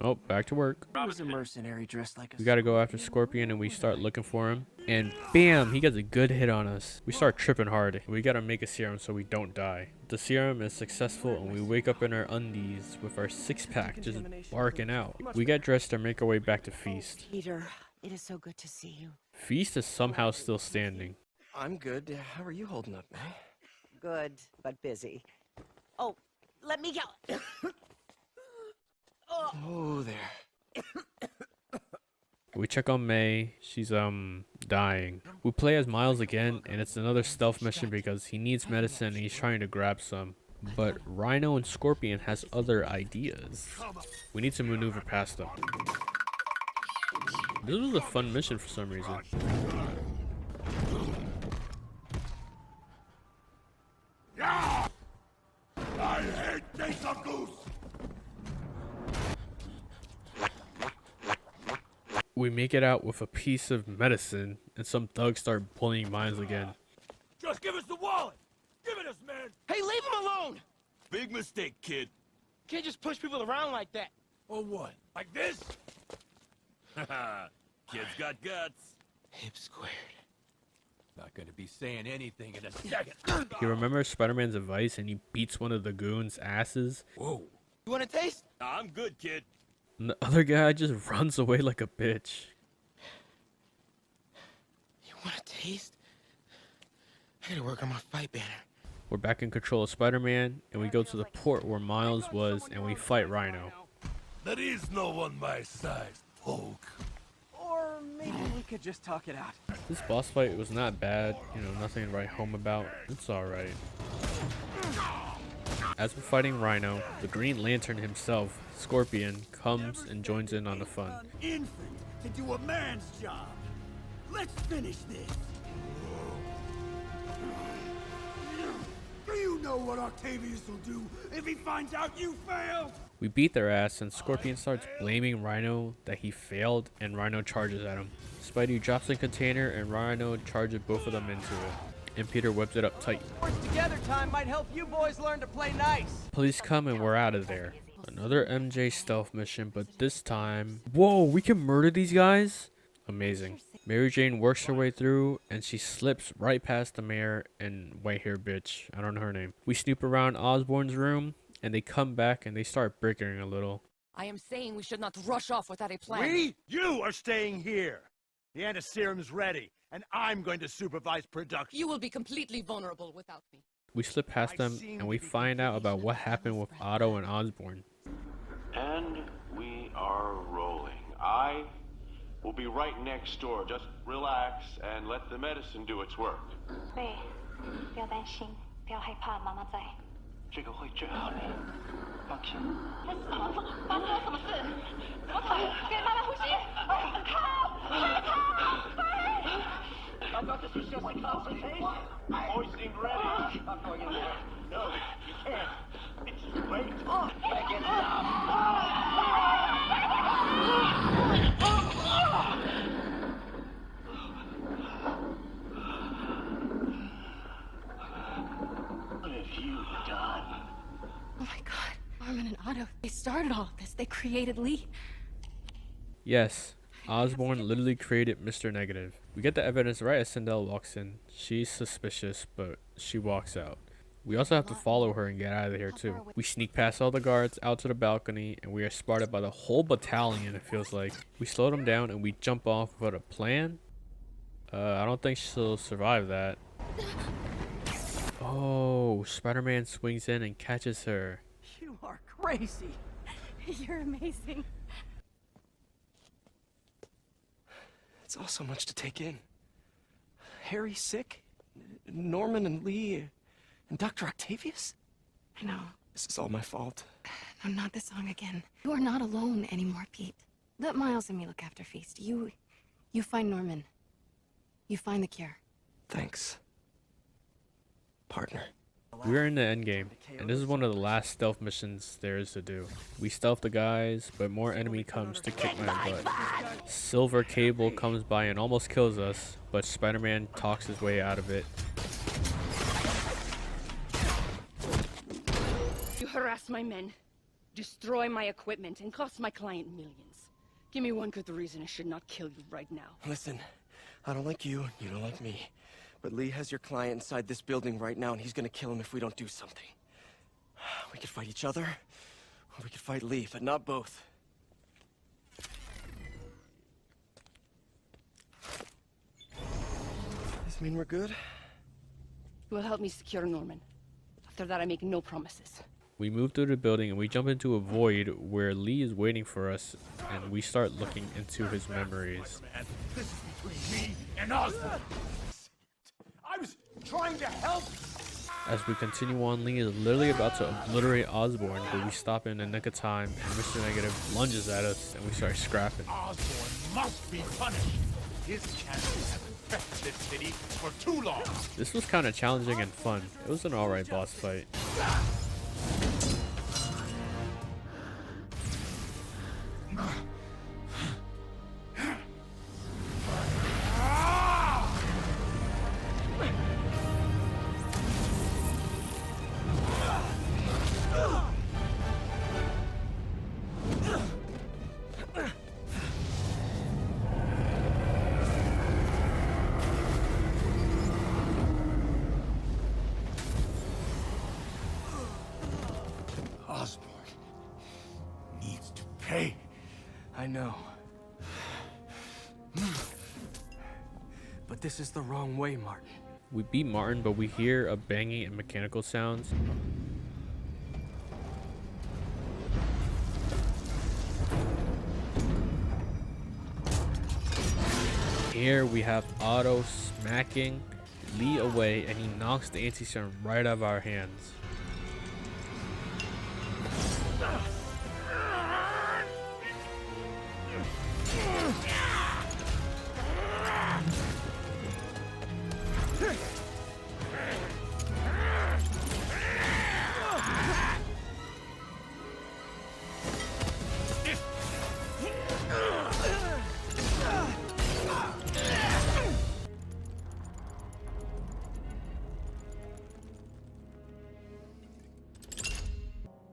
Oh, back to work. He was a mercenary dressed like a... We gotta go after Scorpion and we start looking for him. And bam, he gets a good hit on us. We start tripping hard. We gotta make a serum so we don't die. The serum is successful and we wake up in our undies with our six-pack just barking out. We get dressed and make our way back to Feast. Peter, it is so good to see you. Feast is somehow still standing. I'm good. How are you holding up, man? Good, but busy. Oh, let me go. Oh, there. We check on May. She's dying. We play as Miles again, and it's another stealth mission because he needs medicine and he's trying to grab some. But Rhino and Scorpion has other ideas. We need to maneuver past them. This was a fun mission for some reason. I hate Mesa Goose! We make it out with a piece of medicine, and some thugs start bullying Miles again. Just give us the wallet! Give it us, man! Hey, leave him alone! Big mistake, kid. Can't just push people around like that. Or what? Like this? Haha, kid's got guts. Hip squared. Not gonna be saying anything in a second. He remembers Spider-Man's advice and he beats one of the goons' asses. Whoa. You want a taste? Nah, I'm good, kid. And the other guy just runs away like a bitch. You want a taste? I gotta work on my fight banner. We're back in control of Spider-Man, and we go to the port where Miles was, and we fight Rhino. There is no one my size, Hulk. Or maybe we could just talk it out. This boss fight was not bad, you know, nothing to write home about. It's alright. As we're fighting Rhino, the Green Lantern himself, Scorpion, comes and joins in on the fun. Infant to do a man's job. Let's finish this. Do you know what Octavius will do if he finds out you failed? We beat their ass, and Scorpion starts blaming Rhino that he failed, and Rhino charges at him. Spidey drops a container, and Rhino charges both of them into it. And Peter whips it up tight. Work together time might help you boys learn to play nice. Police come and we're out of there. Another MJ stealth mission, but this time... Whoa, we can murder these guys? Amazing. Mary Jane works her way through, and she slips right past the mayor and white-haired bitch. I don't know her name. We snoop around Osborn's room, and they come back and they start bickering a little. I am saying we should not rush off without a plan. You are staying here. The antiserum's ready, and I'm going to supervise production. You will be completely vulnerable without me. We slip past them, and we find out about what happened with Otto and Osborn. And we are rolling. I will be right next door. Just relax and let the medicine do its work. 喂，不要担心，不要害怕，妈妈在。这个会治好的，放心。发生了什么事？怎么办？给妈妈呼吸！靠！I've got to secure my concentration. Hoisting ready. I'm going in there. No, you can't. It's too late. Back in What have you done? Oh my god. Norman and Otto, they started all of this. They created Lee. Yes, Osborn literally created Mr. Negative. We get the evidence right as Sindel walks in. She's suspicious, but she walks out. We also have to follow her and get out of here too. We sneak past all the guards out to the balcony, and we are spotted by the whole battalion, it feels like. We slow them down and we jump off without a plan. I don't think she'll survive that. Oh, Spider-Man swings in and catches her. You are crazy. You're amazing. It's all so much to take in. Harry sick, Norman and Lee, and Dr. Octavius? I know. This is all my fault. No, not this song again. You are not alone anymore, Pete. Let Miles and me look after Feast. You find Norman. You find the cure. Thanks, partner. We're in the endgame, and this is one of the last stealth missions there is to do. We stealth the guys, but more enemy comes to kick my butt. Silver Cable comes by and almost kills us, but Spider-Man talks his way out of it. You harass my men, destroy my equipment, and cost my client millions. Give me one good reason I should not kill you right now. Listen, I don't like you, you don't like me. But Lee has your client inside this building right now, and he's gonna kill him if we don't do something. We could fight each other, or we could fight Lee, but not both. This mean we're good? You will help me secure Norman. After that, I make no promises. We move through the building and we jump into a void where Lee is waiting for us, and we start looking into his memories. This is between me and Osborn. I was trying to help. As we continue on, Lee is literally about to obliterate Osborn, but we stop in the nick of time, and Mr. Negative lunges at us, and we start scrapping. Osborn must be punished. His chances have infected this city for too long. This was kind of challenging and fun. It was an alright boss fight. okay? I know. But this is the wrong way, Martin. We beat Martin, but we hear a banging and mechanical sounds. Here we have Otto smacking Lee away, and he knocks the anti-serum right out of our hands.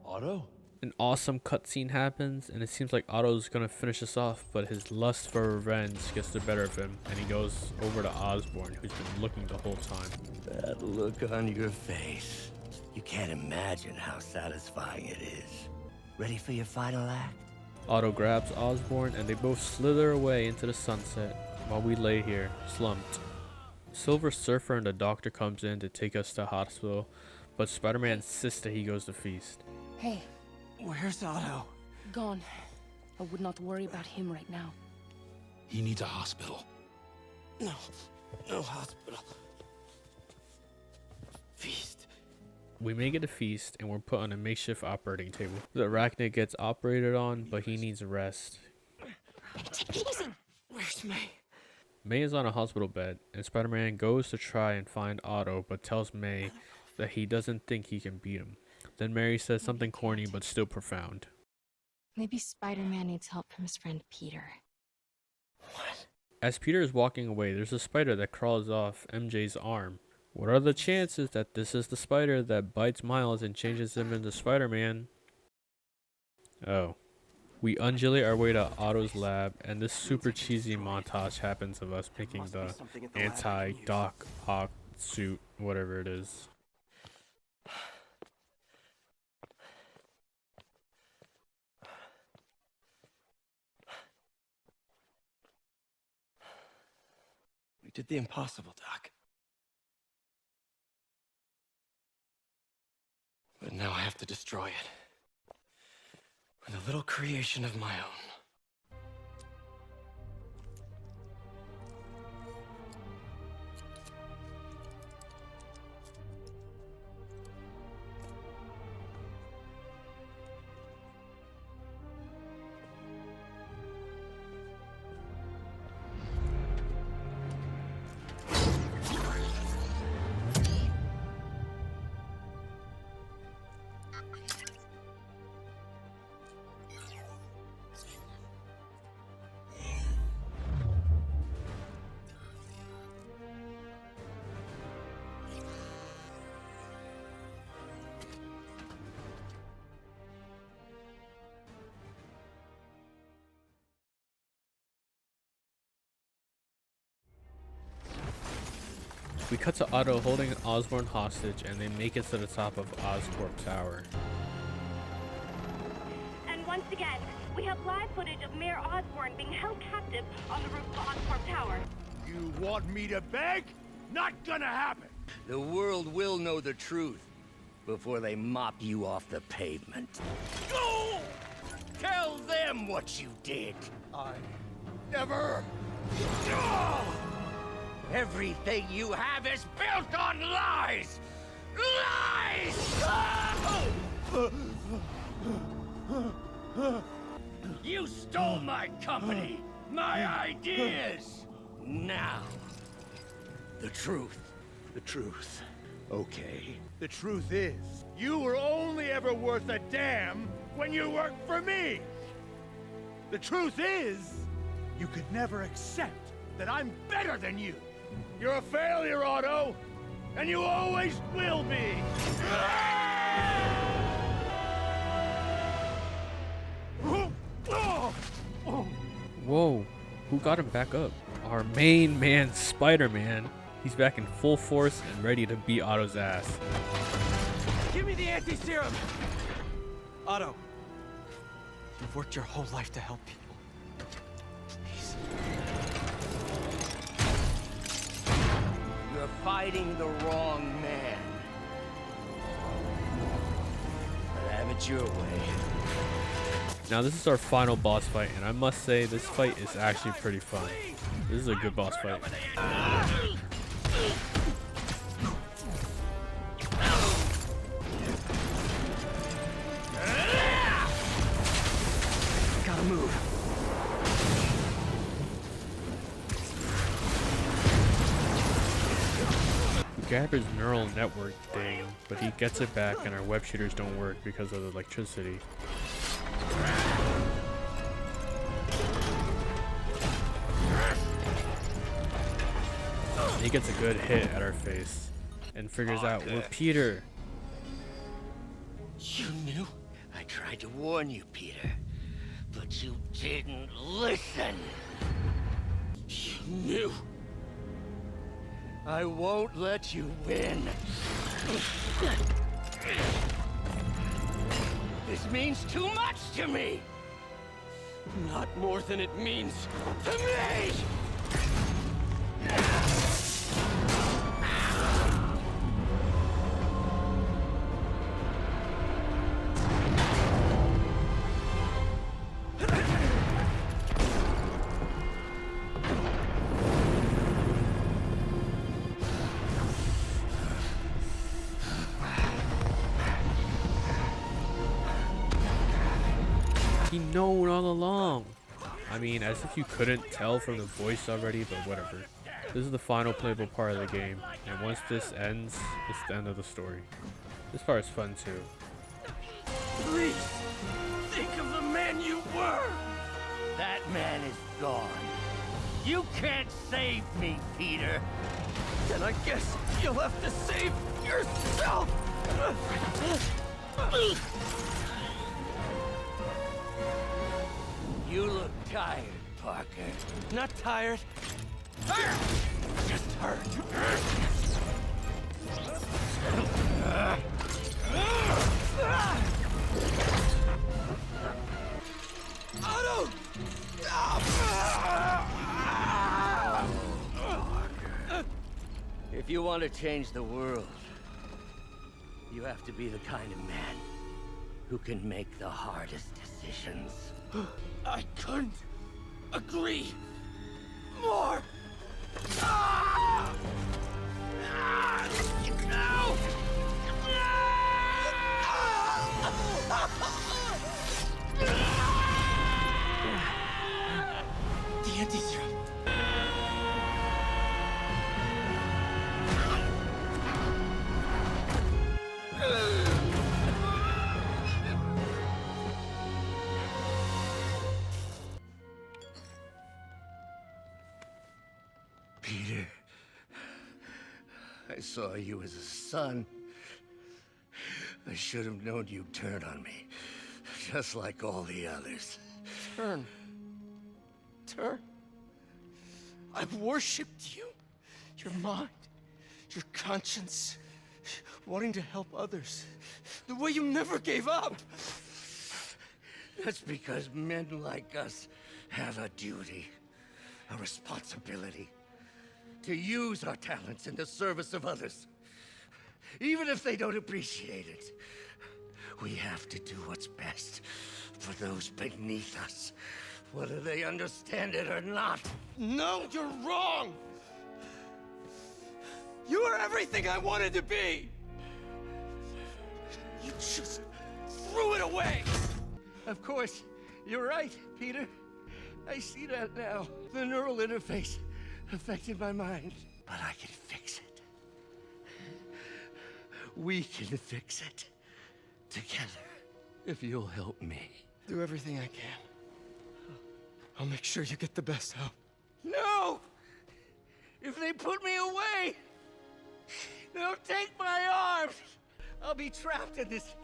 Otto? An awesome cutscene happens, and it seems like Otto's gonna finish us off, but his lust for revenge gets the better of him, and he goes over to Osborn, who's been looking the whole time. That look on your face. You can't imagine how satisfying it is. Ready for your final act? Otto grabs Osborn, and they both slither away into the sunset, while we lay here, slumped. Silver Surfer and the doctor comes in to take us to the hospital, but Spider-Man insists that he goes to Feast. Hey. Where's Otto? Gone. I would not worry about him right now. He needs a hospital. No. No hospital. Feast. We make it a Feast, and we're put on a makeshift operating table. The arachnid gets operated on, but he needs rest. Take it easy. Where's May? May is on a hospital bed, and Spider-Man goes to try and find Otto, but tells May that he doesn't think he can beat him. Then Mary says something corny but still profound. Maybe Spider-Man needs help from his friend Peter. What? As Peter is walking away, there's a spider that crawls off MJ's arm. What are the chances that this is the spider that bites Miles and changes him into Spider-Man? Oh. We undulate our way to Otto's lab, and this super cheesy montage happens of us picking the anti-Doc Ock suit, whatever it is. We did the impossible, Doc. But now I have to destroy it. With a little creation of my own. We cut to Otto holding Osborn hostage, and they make it to the top of Oscorp Tower. And once again, we have live footage of Mayor Osborn being held captive on the roof of Oscorp Tower. You want me to beg? Not gonna happen! The world will know the truth before they mop you off the pavement. Go! Tell them what you did! I never... Everything you have is built on lies! Lies! You stole my company, my ideas! Now, the truth. The truth. Okay. The truth is, you were only ever worth a damn when you worked for me! The truth is, you could never accept that I'm better than you! You're a failure, Otto! And you always will be! Whoa, who got him back up? Our main man, Spider-Man. He's back in full force and ready to beat Otto's ass. Give me the anti-serum! Otto. You've worked your whole life to help people. Please. You're fighting the wrong man. But have it your way. Now this is our final boss fight, and I must say this fight is actually pretty fun. This is a good boss fight. Gotta move. We grab his neural network thing, but he gets it back and our web shooters don't work because of the electricity. He gets a good hit at our face and figures out we're Peter. You knew? I tried to warn you, Peter, but you didn't listen. You knew. I won't let you win. This means too much to me. Not more than it means to me! He known all along. I mean, as if you couldn't tell from the voice already, but whatever. This is the final playable part of the game, and once this ends, it's the end of the story. This part is fun too. Please, think of the man you were! That man is gone. You can't save me, Peter. Then I guess you'll have to save yourself! You look tired, Parker. Not tired. Just hurt. Otto! If you want to change the world, you have to be the kind of man who can make the hardest decisions. I couldn't agree more. No! The anti-serum. Peter, I saw you as a son. I should have known you'd turn on me, just like all the others. Turn. I've worshipped you. Your mind, your conscience, wanting to help others. The way you never gave up. That's because men like us have a duty, a responsibility, to use our talents in the service of others. Even if they don't appreciate it, we have to do what's best for those beneath us, whether they understand it or not. No, you're wrong! You are everything I wanted to be! You just threw it away! Of course, you're right, Peter. I see that now. The neural interface affected my mind. But I can fix it. We can fix it. Together. If you'll help me. Do everything I can. I'll make sure you get the best help. No! If they put me away, they'll take my arms. I'll be trapped in this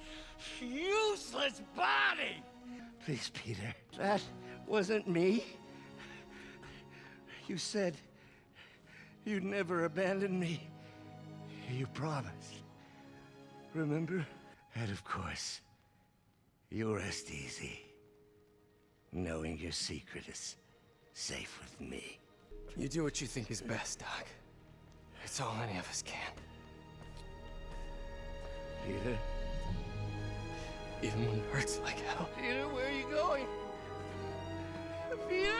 useless body. Please, Peter, that wasn't me. You said you'd never abandon me. You promised. Remember? And of course, you rest easy. knowing your secret is safe with me. You do what you think is best, Doc. It's all any of us can. Peter? Even when it hurts like hell. Peter, where are you going? Peter?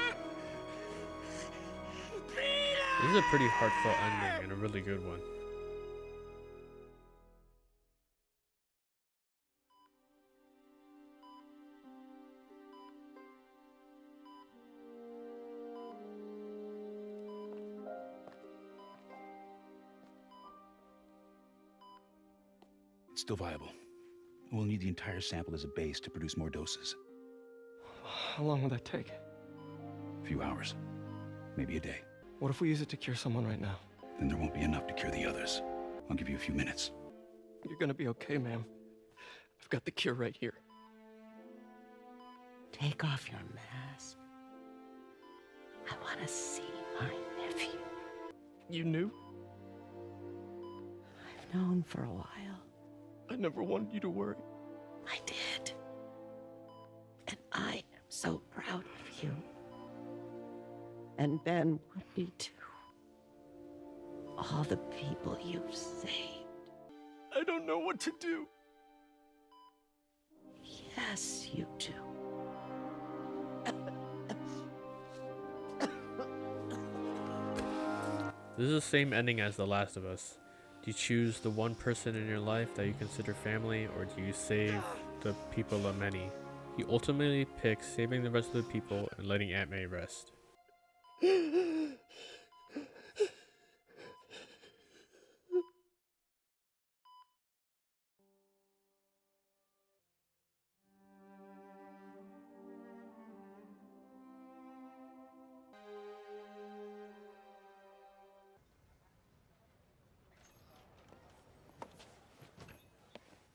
This is a pretty heartfelt ending and a really good one. It's still viable. We'll need the entire sample as a base to produce more doses. How long will that take? A few hours. Maybe a day. What if we use it to cure someone right now? Then there won't be enough to cure the others. I'll give you a few minutes. You're gonna be okay, ma'am. I've got the cure right here. Take off your mask. I want to see my nephew. You knew? I've known for a while. I never wanted you to worry. I did. And I am so proud of you. And Ben would be too. All the people you've saved. I don't know what to do. Yes, you do. This is the same ending as The Last of Us. Do you choose the one person in your life that you consider family, or do you save the people of many? He ultimately picks saving the rest of the people and letting Aunt May rest.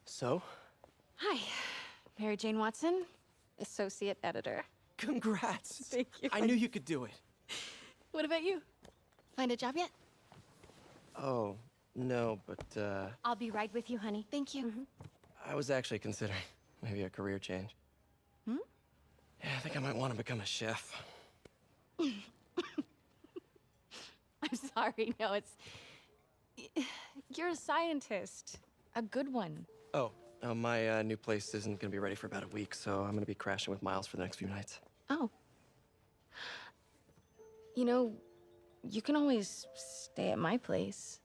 So? Hi, Mary Jane Watson, associate editor. Congrats. Thank you. I knew you could do it. What about you? Find a job yet? Oh, no, but, I'll be right with you, honey. Thank you. I was actually considering maybe a career change. Hmm? Yeah, I think I might want to become a chef. I'm sorry, no, it's... You're a scientist. A good one. Oh, my new place isn't going to be ready for about a week, so I'm going to be crashing with Miles for the next few nights. Oh. You know, you can always stay at my place.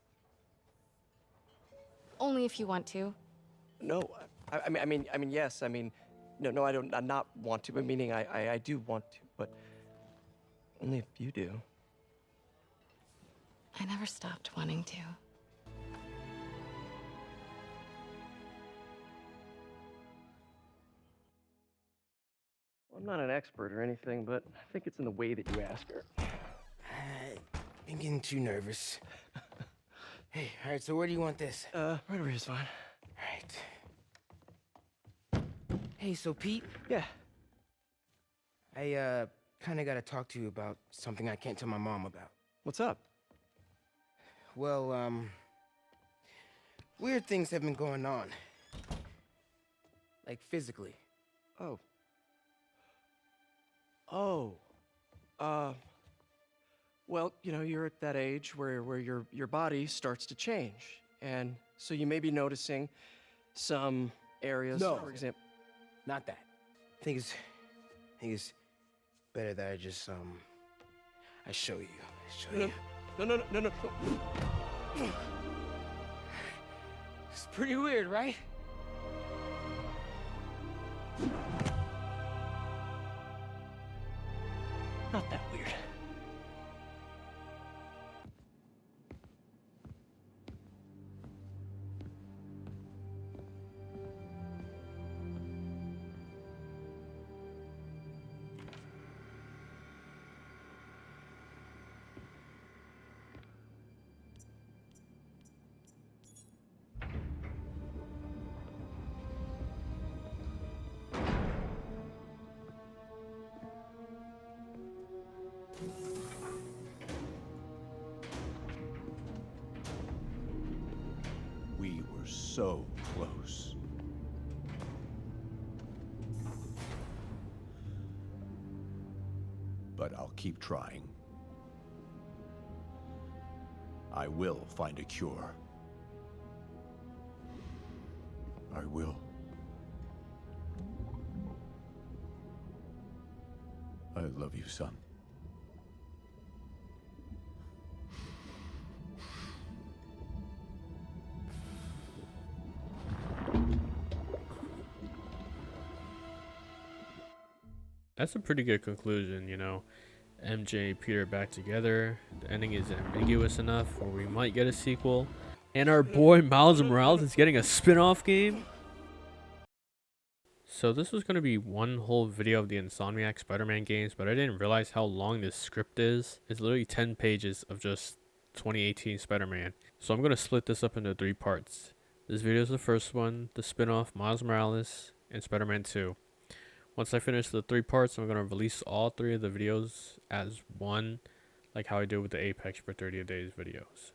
Only if you want to. No, I mean, yes. I mean, no, I don't. I not want to. But meaning, I do want to, but only if you do. I never stopped wanting to. I'm not an expert or anything, but I think it's in the way that you ask her. I'm getting too nervous. Hey, all right, so where do you want this? Right over here's fine. All right. Hey, so Pete? Yeah? I, kinda gotta talk to you about something I can't tell my mom about. What's up? Well, weird things have been going on. Like, physically. Oh. Well, you know, you're at that age where your body starts to change. And so you may be noticing some areas, No. for example. Not that. I think it's better that I just, I show you. No. It's pretty weird, right? Not that weird. We were so close. but I'll keep trying. I will find a cure. I will. I love you, son. That's a pretty good conclusion, you know. MJ and Peter back together. The ending is ambiguous enough where we might get a sequel. And our boy Miles Morales is getting a spin-off game. So this was going to be one whole video of the Insomniac Spider-Man games, but I didn't realize how long this script is. It's literally 10 pages of just 2018 Spider-Man. So I'm going to split this up into 3 parts. This video is the first one, the spin-off Miles Morales and Spider-Man 2. Once I finish the 3 parts, I'm going to release all 3 of the videos as one, like how I did with the Apex for 30 Days videos.